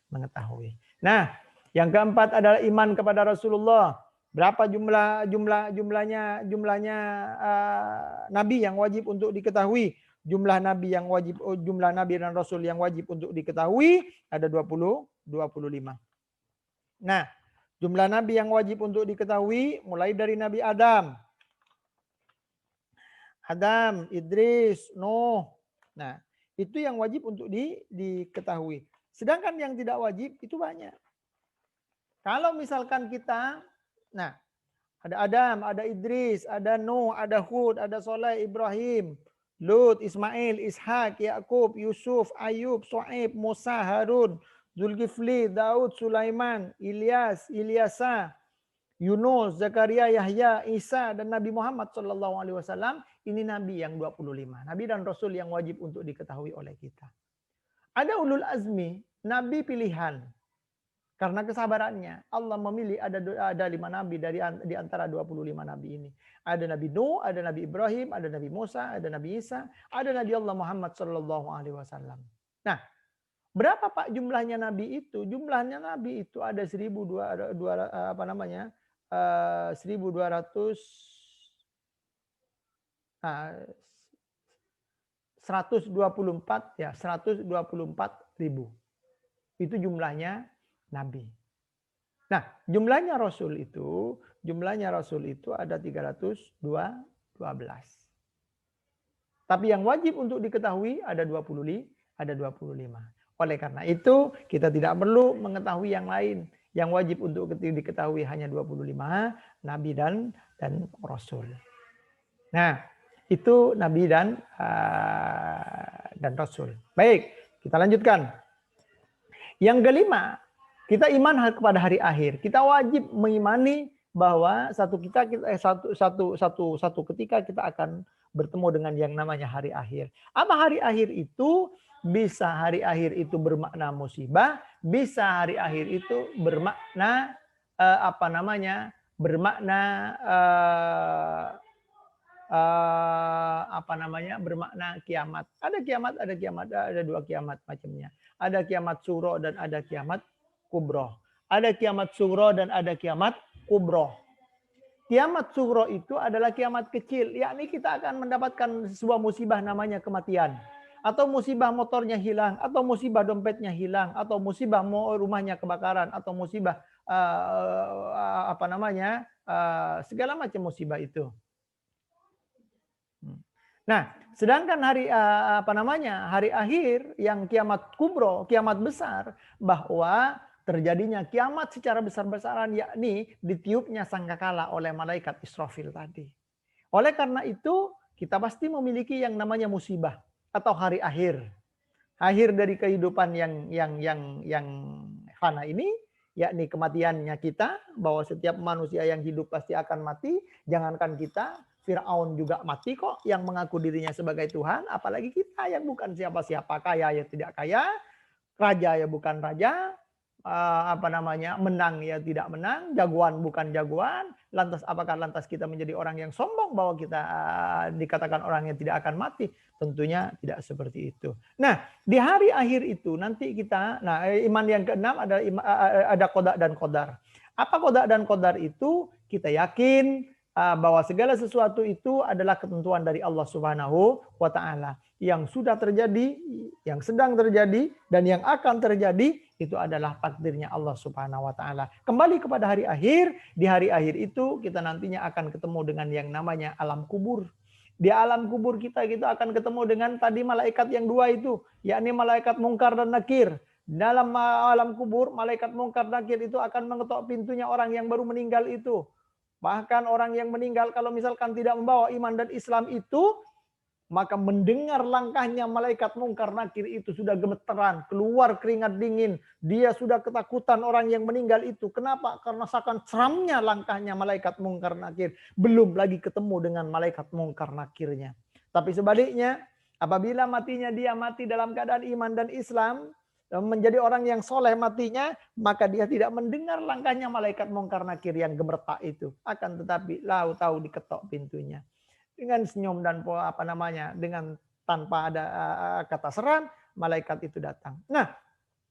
mengetahui. Nah, yang keempat adalah iman kepada Rasulullah. Berapa jumlahnya nabi yang wajib untuk diketahui? Jumlah nabi dan rasul yang wajib untuk diketahui ada 25. Nah, jumlah nabi yang wajib untuk diketahui mulai dari Nabi Adam, Idris, Nuh. Nah, itu yang wajib untuk diketahui. Sedangkan yang tidak wajib itu banyak. Kalau misalkan kita, ada Adam, ada Idris, ada Nuh, ada Hud, ada Soleh, Ibrahim, Lut, Ismail, Ishak, Yakub, Yusuf, Ayub, Shu'aib, Musa, Harun, Zulkifli, Daud, Sulaiman, Ilyasa, Yunus, Zakaria, Yahya, Isa, dan Nabi Muhammad SAW. Ini nabi yang 25. Nabi dan Rasul yang wajib untuk diketahui oleh kita. Ada ulul azmi, nabi pilihan. Karena kesabarannya, Allah memilih ada 5 nabi di antara 25 nabi ini. Ada Nabi Nuh, ada Nabi Ibrahim, ada Nabi Musa, ada Nabi Isa, ada Nabi Allah Muhammad SAW. Nah, berapa Pak jumlahnya nabi itu? Jumlahnya nabi itu ada 1.200 124.000. Itu jumlahnya nabi. Nah, jumlahnya rasul itu ada 312. Tapi yang wajib untuk diketahui ada 25. Oleh karena itu, kita tidak perlu mengetahui yang lain. Yang wajib untuk diketahui hanya 25 nabi dan rasul. Nah, itu nabi dan rasul. Baik, kita lanjutkan. Yang kelima, kita iman kepada hari akhir. Kita wajib mengimani bahwa satu ketika kita akan bertemu dengan yang namanya hari akhir. Apa hari akhir itu? Bisa hari akhir itu bermakna musibah, bisa hari akhir itu bermakna bermakna kiamat. Ada kiamat, ada dua kiamat macamnya. Ada kiamat sugro dan ada kiamat kubro. Ada kiamat sugro dan ada kiamat kubro. Kiamat sugro itu adalah kiamat kecil, yakni kita akan mendapatkan sebuah musibah namanya kematian. Atau musibah motornya hilang, atau musibah dompetnya hilang, atau musibah rumahnya kebakaran, atau musibah segala macam musibah itu. Nah, sedangkan hari akhir yang kiamat kubro, kiamat besar, bahwa terjadinya kiamat secara besar-besaran, yakni ditiupnya sangkakala oleh malaikat Israfil tadi. Oleh karena itu, kita pasti memiliki yang namanya musibah atau hari akhir. Akhir dari kehidupan yang fana ini, yakni kematiannya kita, bahwa setiap manusia yang hidup pasti akan mati. Jangankan kita, Fir'aun juga mati kok, yang mengaku dirinya sebagai Tuhan, apalagi kita yang bukan siapa-siapa, kaya ya tidak kaya, raja ya bukan raja, menang ya tidak menang, jagoan bukan jagoan. Lantas apakah kita menjadi orang yang sombong bahwa kita dikatakan orang yang tidak akan mati? Tentunya tidak seperti itu. Nah, di hari akhir itu nanti kita, iman yang keenam adalah ada qada dan qadar. Apa qada dan qadar itu? Kita yakin bahwa segala sesuatu itu adalah ketentuan dari Allah Subhanahu wa taala. Yang sudah terjadi, yang sedang terjadi, dan yang akan terjadi itu adalah takdirnya Allah Subhanahu wa taala. Kembali kepada hari akhir, di hari akhir itu kita nantinya akan ketemu dengan yang namanya alam kubur. Di alam kubur kita akan ketemu dengan tadi malaikat yang dua itu, yakni malaikat mungkar dan nakir. Dalam alam kubur, malaikat mungkar nakir itu akan mengetok pintunya orang yang baru meninggal itu. Bahkan orang yang meninggal kalau misalkan tidak membawa iman dan Islam itu, maka mendengar langkahnya malaikat mungkar nakir itu sudah gemeteran, keluar keringat dingin. Dia sudah ketakutan orang yang meninggal itu. Kenapa? Karena seakan seramnya langkahnya malaikat mungkar nakir. Belum lagi ketemu dengan malaikat mungkar nakirnya. Tapi sebaliknya, apabila matinya dia mati dalam keadaan iman dan Islam, menjadi orang yang soleh matinya, maka dia tidak mendengar langkahnya malaikat mungkar nakir yang gemertak itu. Akan tetapi tahu diketok pintunya. Dengan senyum dan dengan tanpa ada kata seran, malaikat itu datang. Nah,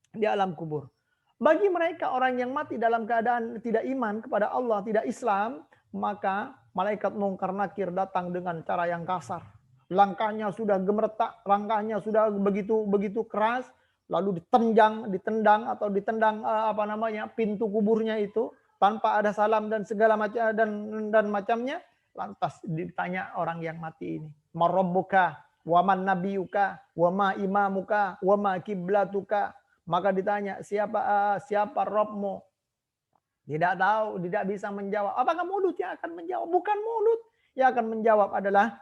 di alam kubur. Bagi mereka orang yang mati dalam keadaan tidak iman kepada Allah, tidak Islam, maka malaikat mungkar nakir datang dengan cara yang kasar. Langkahnya sudah gemertak, langkahnya sudah begitu keras, lalu ditendang pintu kuburnya itu tanpa ada salam dan segala macam dan macamnya. Lantas ditanya orang yang mati ini, marabbuka wa man nabiyuka wa ma imamuka wa ma kiblatuka. Maka ditanya, siapa Rabbmu? Tidak tahu, tidak bisa menjawab. Apakah mulut yang akan menjawab? Bukan mulut yang akan menjawab, adalah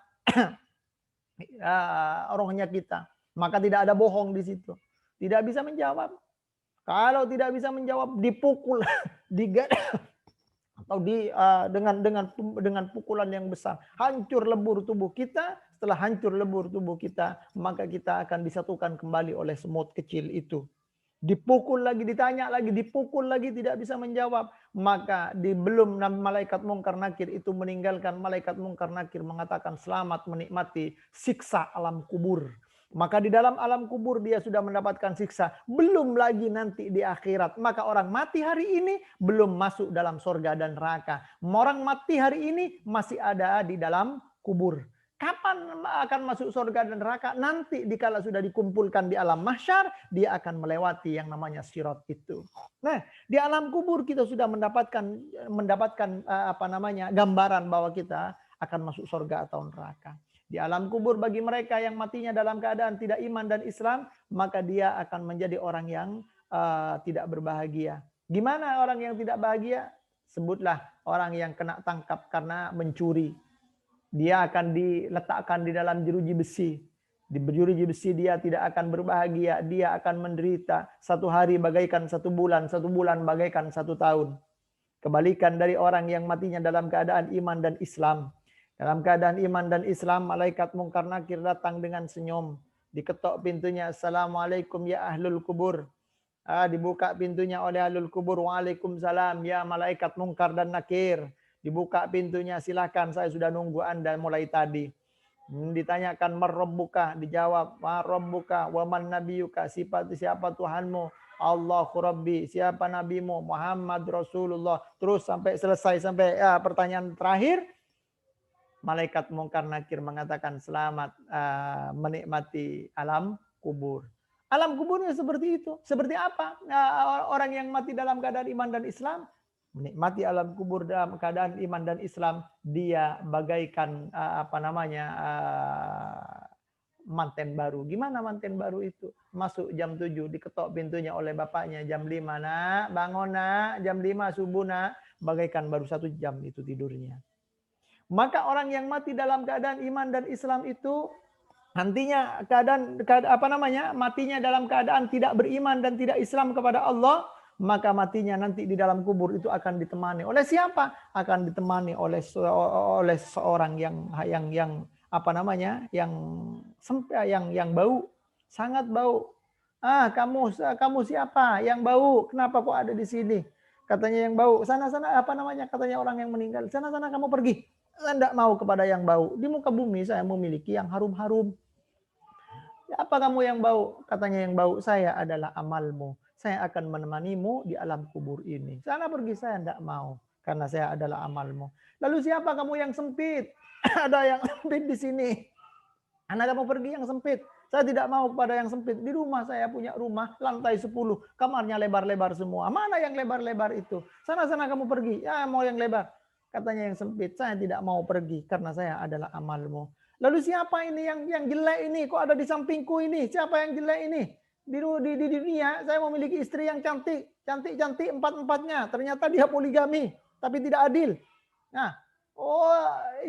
rohnya kita. Maka tidak ada bohong di situ. Tidak bisa menjawab. Kalau tidak bisa menjawab, dipukul, atau dengan pukulan yang besar, hancur lebur tubuh kita. Setelah hancur lebur tubuh kita, maka kita akan disatukan kembali oleh semut kecil itu. Dipukul lagi, ditanya lagi, dipukul lagi, tidak bisa menjawab. Maka belum malaikat mungkar nakir itu meninggalkan, malaikat mungkar nakir mengatakan selamat menikmati siksa alam kubur. Maka di dalam alam kubur dia sudah mendapatkan siksa. Belum lagi nanti di akhirat. Maka orang mati hari ini belum masuk dalam surga dan neraka. Orang mati hari ini masih ada di dalam kubur. Kapan akan masuk surga dan neraka? Nanti dikala sudah dikumpulkan di alam mahsyar, dia akan melewati yang namanya sirat itu. Nah, di alam kubur kita sudah mendapatkan gambaran bahwa kita akan masuk surga atau neraka. Di alam kubur bagi mereka yang matinya dalam keadaan tidak iman dan Islam, maka dia akan menjadi orang yang tidak berbahagia. Gimana orang yang tidak bahagia? Sebutlah orang yang kena tangkap karena mencuri. Dia akan diletakkan di dalam jeruji besi. Di jeruji besi dia tidak akan berbahagia. Dia akan menderita. Satu hari bagaikan 1 bulan. 1 bulan bagaikan 1 tahun. Kebalikan dari orang yang matinya dalam keadaan iman dan Islam. Dalam keadaan iman dan Islam, malaikat mungkar nakir datang dengan senyum. Diketok pintunya. Assalamualaikum ya ahlul kubur. Dibuka pintunya oleh ahlul kubur. Waalaikumsalam ya malaikat mungkar dan nakir. Dibuka pintunya, silakan, saya sudah nunggu Anda mulai tadi. Ditanyakan marrabbuka, dijawab marrabbuka, waman nabiyuka, siapa Tuhanmu? Allahu Rabbi, siapa nabimu? Muhammad Rasulullah. Terus sampai selesai, sampai pertanyaan terakhir, malaikat Mungkar Nakir mengatakan selamat menikmati alam kubur. Alam kuburnya seperti itu. Seperti apa? Orang yang mati dalam keadaan iman dan Islam, menikmati alam kubur dalam keadaan iman dan Islam, dia bagaikan manten baru. Gimana manten baru itu? Masuk jam 7, diketok pintunya oleh bapaknya. Jam 5, nak, bangun nak. Jam 5 subuh nak. Bagaikan baru 1 jam itu tidurnya. Maka orang yang mati dalam keadaan iman dan Islam itu nantinya matinya dalam keadaan tidak beriman dan tidak Islam kepada Allah, maka matinya nanti di dalam kubur itu akan ditemani oleh siapa? Akan ditemani oleh seorang yang bau, sangat bau. Kamu siapa? Yang bau. Kenapa kok ada di sini? Katanya yang bau. Sana-sana katanya orang yang meninggal. Sana-sana kamu pergi. Saya tidak mau kepada yang bau. Di muka bumi saya memiliki yang harum-harum. Apa kamu yang bau? Katanya yang bau, saya adalah amalmu. Saya akan menemanimu di alam kubur ini. Sana pergi, saya tidak mau. Karena saya adalah amalmu. Lalu siapa kamu yang sempit? Ada yang sempit di sini. Anak kamu pergi yang sempit. Saya tidak mau kepada yang sempit. Di rumah saya punya rumah lantai 10. Kamarnya lebar-lebar semua. Mana yang lebar-lebar itu? Sana-sana kamu pergi. Ya mau yang lebar. Katanya yang sempit, saya tidak mau pergi karena saya adalah amalmu. Lalu siapa ini yang jelek ini? Kok ada di sampingku ini? Siapa yang jelek ini? Di dunia saya memiliki istri yang cantik. Cantik-cantik empat-empatnya. Ternyata dia poligami. Tapi tidak adil. Nah,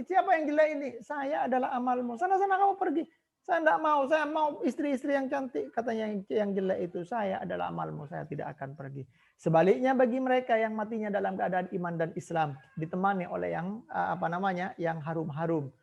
siapa yang jelek ini? Saya adalah amalmu. Sana-sana kamu pergi. Saya tidak mau. Saya mau istri-istri yang cantik. Katanya yang jelek itu, saya adalah amalmu. Saya tidak akan pergi. Sebaliknya bagi mereka yang matinya dalam keadaan iman dan Islam, ditemani oleh yang harum-harum.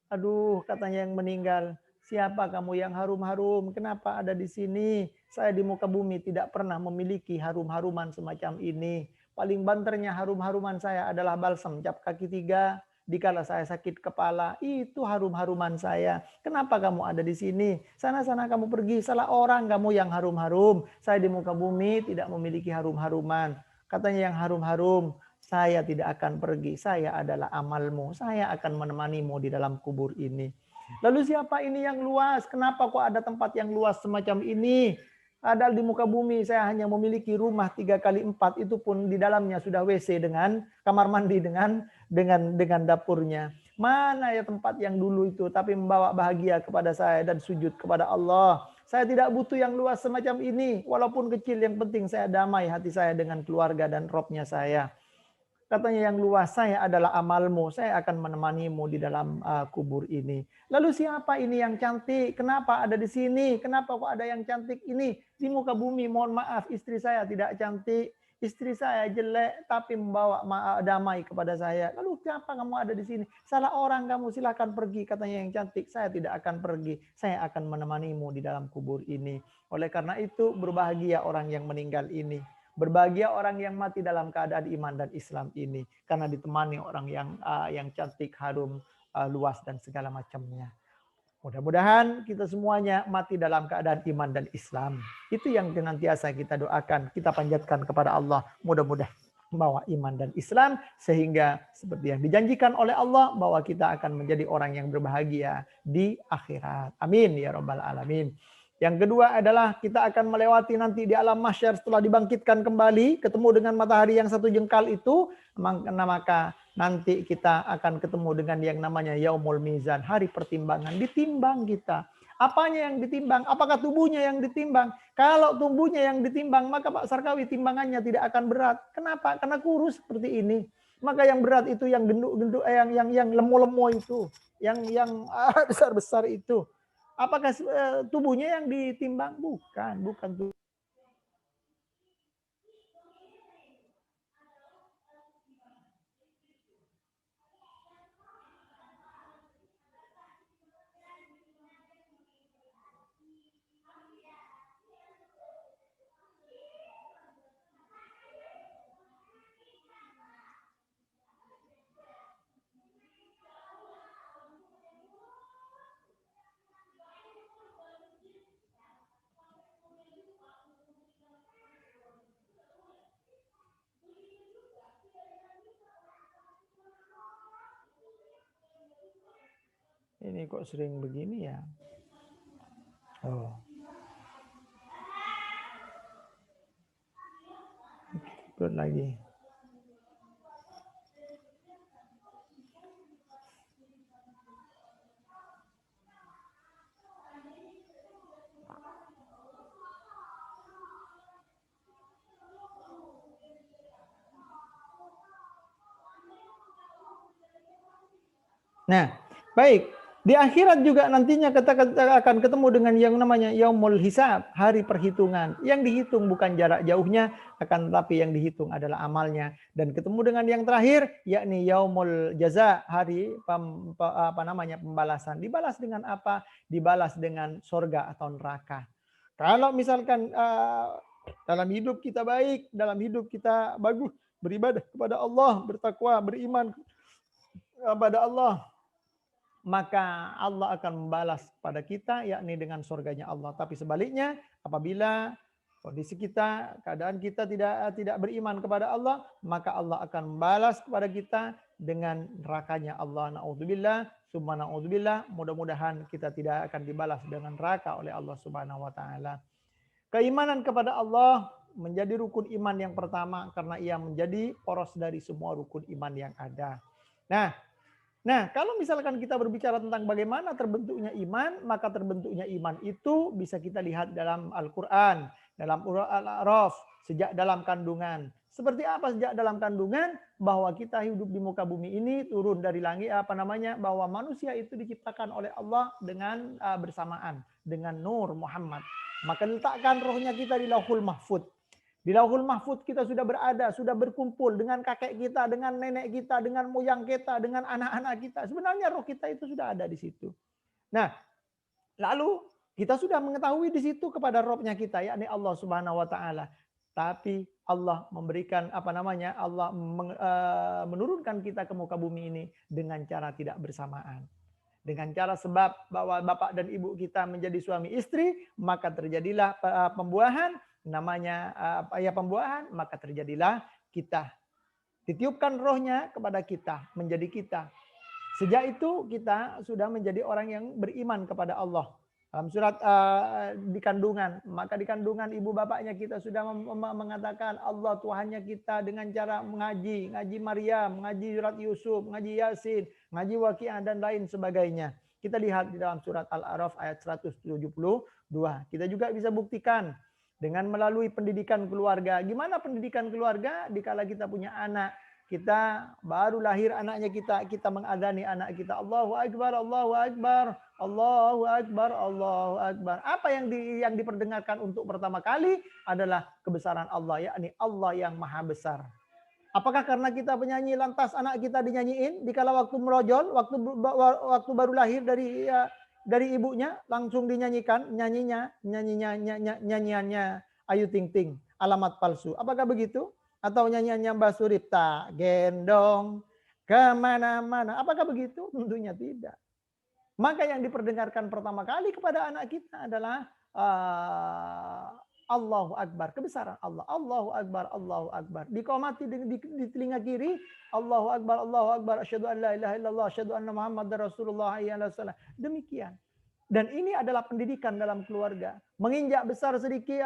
Aduh, katanya yang meninggal, siapa kamu yang harum-harum? Kenapa ada di sini? Saya di muka bumi tidak pernah memiliki harum-haruman semacam ini. Paling banternya harum-haruman saya adalah balsam cap kaki 3. Dikala saya sakit kepala, itu harum-haruman saya. Kenapa kamu ada di sini? Sana-sana kamu pergi. Salah orang kamu yang harum-harum. Saya di muka bumi tidak memiliki harum-haruman. Katanya yang harum-harum, saya tidak akan pergi. Saya adalah amalmu. Saya akan menemanimu di dalam kubur ini. Lalu siapa ini yang luas? Kenapa kok ada tempat yang luas semacam ini? Padahal di muka bumi saya hanya memiliki rumah 3x4, itu pun di dalamnya sudah WC dengan kamar mandi dengan dapurnya. Mana ya tempat yang dulu itu tapi membawa bahagia kepada saya dan sujud kepada Allah. Saya tidak butuh yang luas semacam ini, walaupun kecil, yang penting saya damai hati saya dengan keluarga dan Robnya saya. Katanya yang luas, saya adalah amalmu, saya akan menemanimu di dalam kubur ini. Lalu siapa ini yang cantik? Kenapa ada di sini? Kenapa kok ada yang cantik ini? Di muka bumi, mohon maaf, istri saya tidak cantik. Istri saya jelek, tapi membawa damai kepada saya. Lalu siapa kamu ada di sini? Salah orang kamu, silakan pergi. Katanya yang cantik, saya tidak akan pergi. Saya akan menemanimu di dalam kubur ini. Oleh karena itu, berbahagia orang yang meninggal ini. Berbahagia orang yang mati dalam keadaan iman dan Islam ini, karena ditemani orang yang cantik, harum, luas dan segala macamnya. Mudah-mudahan kita semuanya mati dalam keadaan iman dan Islam. Itu yang senantiasa kita doakan, kita panjatkan kepada Allah. Mudah-mudahan membawa iman dan Islam sehingga seperti yang dijanjikan oleh Allah bahwa kita akan menjadi orang yang berbahagia di akhirat. Amin ya rabbal alamin. Yang kedua adalah kita akan melewati nanti di alam mahsyar setelah dibangkitkan kembali, ketemu dengan matahari yang 1 jengkal itu, maka nanti kita akan ketemu dengan yang namanya Yaumul Mizan, hari pertimbangan. Ditimbang kita. Apanya yang ditimbang? Apakah tubuhnya yang ditimbang? Kalau tubuhnya yang ditimbang, maka Pak Sarkawi timbangannya tidak akan berat. Kenapa? Karena kurus seperti ini. Maka yang berat itu yang genduk-genduk, yang lemo-lemo itu, yang besar-besar itu. Apakah tubuhnya yang ditimbang? Bukan tubuh. Ini kok sering begini ya? Oh. Ikut lagi. Nah, baik. Di akhirat juga nantinya kita akan ketemu dengan yang namanya yaumul hisab, hari perhitungan. Yang dihitung bukan jarak jauhnya, akan tetapi yang dihitung adalah amalnya. Dan ketemu dengan yang terakhir, yakni yaumul jaza, hari pembalasan. Dibalas dengan apa? Dibalas dengan sorga atau neraka. Kalau misalkan dalam hidup kita baik, dalam hidup kita bagus, beribadah kepada Allah, bertakwa, beriman kepada Allah, maka Allah akan membalas pada kita yakni dengan surganya Allah. Tapi sebaliknya, apabila kondisi kita, keadaan kita tidak beriman kepada Allah, maka Allah akan membalas kepada kita dengan nerakanya Allah. Na'udzubillah, summa na'udzubillah. Mudah-mudahan kita tidak akan dibalas dengan neraka oleh Allah Subhanahu wa taala. Keimanan kepada Allah menjadi rukun iman yang pertama karena ia menjadi poros dari semua rukun iman yang ada. Nah, kalau misalkan kita berbicara tentang bagaimana terbentuknya iman, maka terbentuknya iman itu bisa kita lihat dalam Al-Quran, dalam Al-A'raf, sejak dalam kandungan. Seperti apa sejak dalam kandungan? Bahwa kita hidup di muka bumi ini turun dari langit, bahwa manusia itu diciptakan oleh Allah dengan bersamaan dengan Nur Muhammad. Maka letakkan rohnya kita di Lauhul Mahfud. Di Lauhul Mahfud kita sudah berada, sudah berkumpul dengan kakek kita, dengan nenek kita, dengan moyang kita, dengan anak-anak kita. Sebenarnya roh kita itu sudah ada di situ. Nah, lalu kita sudah mengetahui di situ kepada Robnya kita, yakni Allah Subhanahu wa taala. Tapi Allah memberikan Allah menurunkan kita ke muka bumi ini dengan cara tidak bersamaan. Dengan cara sebab bahwa bapak dan ibu kita menjadi suami istri, maka terjadilah pembuahan, namanya pembuahan, maka terjadilah kita. Ditiupkan rohnya kepada kita, menjadi kita. Sejak itu kita sudah menjadi orang yang beriman kepada Allah. Dalam surat di kandungan, maka di kandungan ibu bapaknya kita sudah mengatakan Allah Tuhannya kita dengan cara ngaji Maryam, ngaji surat Yusuf, ngaji Yasin, ngaji Waqiah dan lain sebagainya. Kita lihat di dalam surat Al-A'raf ayat 172. Kita juga bisa buktikan dengan melalui pendidikan keluarga. Gimana pendidikan keluarga? Dikala kita punya anak, kita baru lahir anaknya, kita mengadani anak kita, Allahu Akbar, Allahu Akbar, Allahu Akbar, Allahu Akbar. Apa yang diperdengarkan untuk pertama kali adalah kebesaran Allah, yakni Allah yang maha besar. Apakah karena kita penyanyi lantas anak kita dinyanyiin dikala waktu merojol, waktu baru lahir dari ibunya langsung dinyanyikan nyanyiannya Ayu Ting Ting, alamat palsu. Apakah begitu? Atau nyanyiannya Mbak Suripta, gendong kemana-mana. Apakah begitu? Tentunya tidak. Maka yang diperdengarkan pertama kali kepada anak kita adalah Allahu Akbar, kebesaran Allah. Allahu Akbar, Allahu Akbar. Dikomati di telinga kiri, Allahu Akbar, Allahu Akbar. Asyhadu an la ilaha illallah, asyhadu anna Muhammadar Rasulullah. Demikian. Dan ini adalah pendidikan dalam keluarga. Menginjak besar sedikit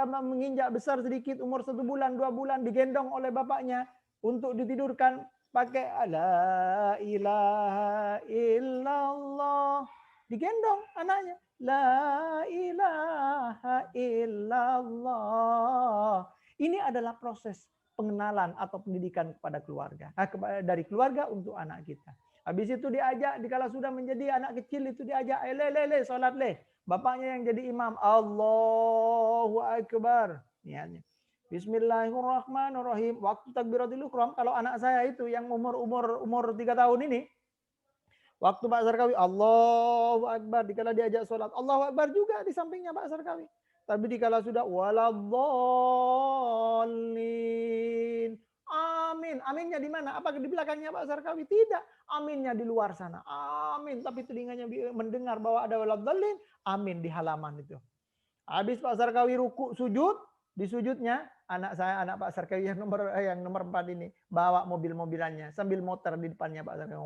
umur 1 bulan, 2 bulan digendong oleh bapaknya untuk ditidurkan pakai la ilaha illallah. Digendong anaknya. La ilaha illallah. Ini adalah proses pengenalan atau pendidikan kepada keluarga. Dari keluarga untuk anak kita. Habis itu diajak, dikala sudah menjadi anak kecil itu diajak, le, sholat le. Bapaknya yang jadi imam, Allahu Akbar. Niatnya. Bismillahirrahmanirrahim. Waktu takbiratul ihram, kalau anak saya itu yang umur 3 tahun ini, waktu Pak Sarkawi, Allahu Akbar. Dikala diajak sholat, Allahu Akbar juga di sampingnya Pak Sarkawi. Tapi dikala sudah, waladhdallin. Amin. Aminnya di mana? Apakah di belakangnya Pak Sarkawi? Tidak. Aminnya di luar sana. Amin. Tapi telinganya mendengar bahwa ada waladhdallin. Amin di halaman itu. Habis Pak Sarkawi ruku sujud, di sujudnya anak Pak Sarkawi yang nomor 4 ini bawa mobil-mobilannya sambil motor di depannya Pak Sarkawi.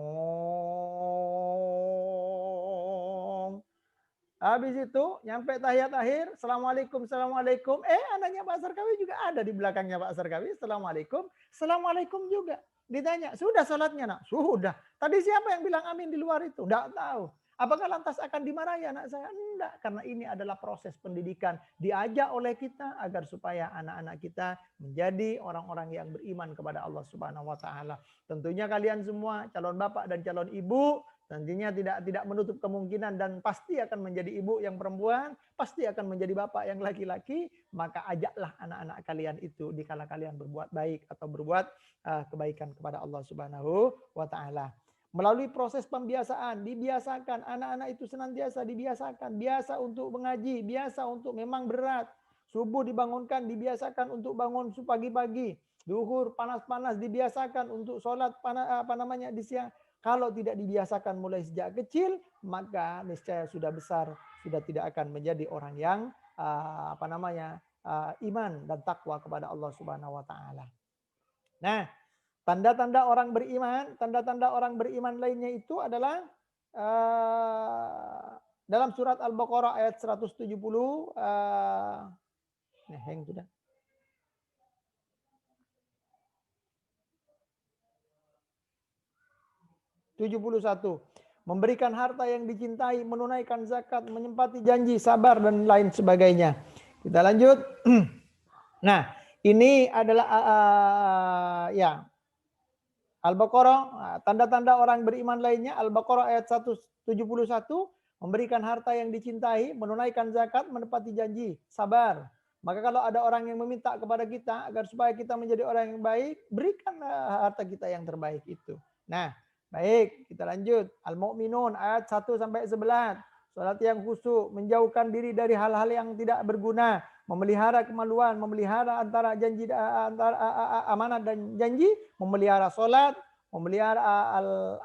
Habis itu nyampe tahiyat akhir, Assalamualaikum, Assalamualaikum. Anaknya Pak Sarkawi juga ada di belakangnya Pak Sarkawi. Assalamualaikum, Assalamualaikum juga. Ditanya, sudah sholatnya nak? Sudah. Tadi siapa yang bilang amin di luar itu? Enggak tahu. Apakah lantas akan dimarahi anak saya? Enggak, karena ini adalah proses pendidikan. Diajak oleh kita agar supaya anak-anak kita menjadi orang-orang yang beriman kepada Allah Subhanahu wa taala. Tentunya kalian semua calon bapak dan calon ibu nantinya tidak menutup kemungkinan dan pasti akan menjadi ibu yang perempuan, pasti akan menjadi bapak yang laki-laki, maka ajaklah anak-anak kalian itu dikala kalian berbuat baik atau berbuat kebaikan kepada Allah Subhanahu wa taala. Melalui proses pembiasaan, dibiasakan anak-anak itu senantiasa dibiasakan, biasa untuk mengaji, biasa untuk memang berat. Subuh dibangunkan, dibiasakan untuk bangun pagi-pagi. Duhur panas-panas dibiasakan untuk sholat di siang. Kalau tidak dibiasakan mulai sejak kecil, maka niscaya sudah besar sudah tidak akan menjadi orang yang iman dan takwa kepada Allah Subhanahu wa taala. Nah, tanda-tanda orang beriman lainnya itu adalah dalam surat Al-Baqarah ayat 170 hang sudah. 71. Memberikan harta yang dicintai, menunaikan zakat, menyempati janji, sabar, dan lain sebagainya. Kita lanjut. Nah, ini adalah Al-Baqarah, tanda-tanda orang beriman lainnya, Al-Baqarah ayat 171, memberikan harta yang dicintai, menunaikan zakat, menepati janji, sabar. Maka kalau ada orang yang meminta kepada kita agar supaya kita menjadi orang yang baik, berikan harta kita yang terbaik itu. Nah, baik, kita lanjut. Al-Mu'minun ayat 1 sampai 11. Salat yang khusyuk, menjauhkan diri dari hal-hal yang tidak berguna, memelihara kemaluan, memelihara antara janji amanat dan janji, memelihara salat, memelihara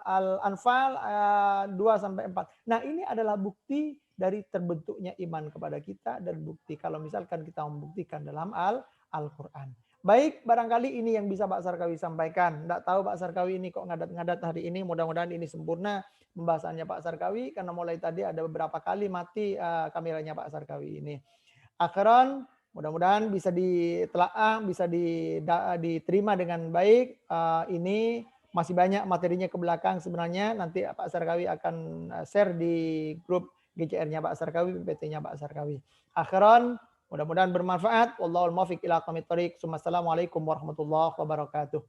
Al-Anfal 2 sampai 4. Nah, ini adalah bukti dari terbentuknya iman kepada kita dan bukti kalau misalkan kita membuktikan dalam Al-Qur'an. Baik, barangkali ini yang bisa Pak Sarkawi sampaikan. Tidak tahu Pak Sarkawi ini kok ngadat-ngadat hari ini. Mudah-mudahan ini sempurna pembahasannya Pak Sarkawi. Karena mulai tadi ada beberapa kali mati kameranya Pak Sarkawi ini. Akhiran, mudah-mudahan bisa ditelaah, bisa diterima dengan baik. Ini masih banyak materinya ke belakang sebenarnya. Nanti Pak Sarkawi akan share di grup GCR-nya Pak Sarkawi, PPT-nya Pak Sarkawi. Akhiran, mudah-mudahan bermanfaat. Wallahul muwaffiq ila aqwamit thoriq. Assalamualaikum warahmatullahi wabarakatuh.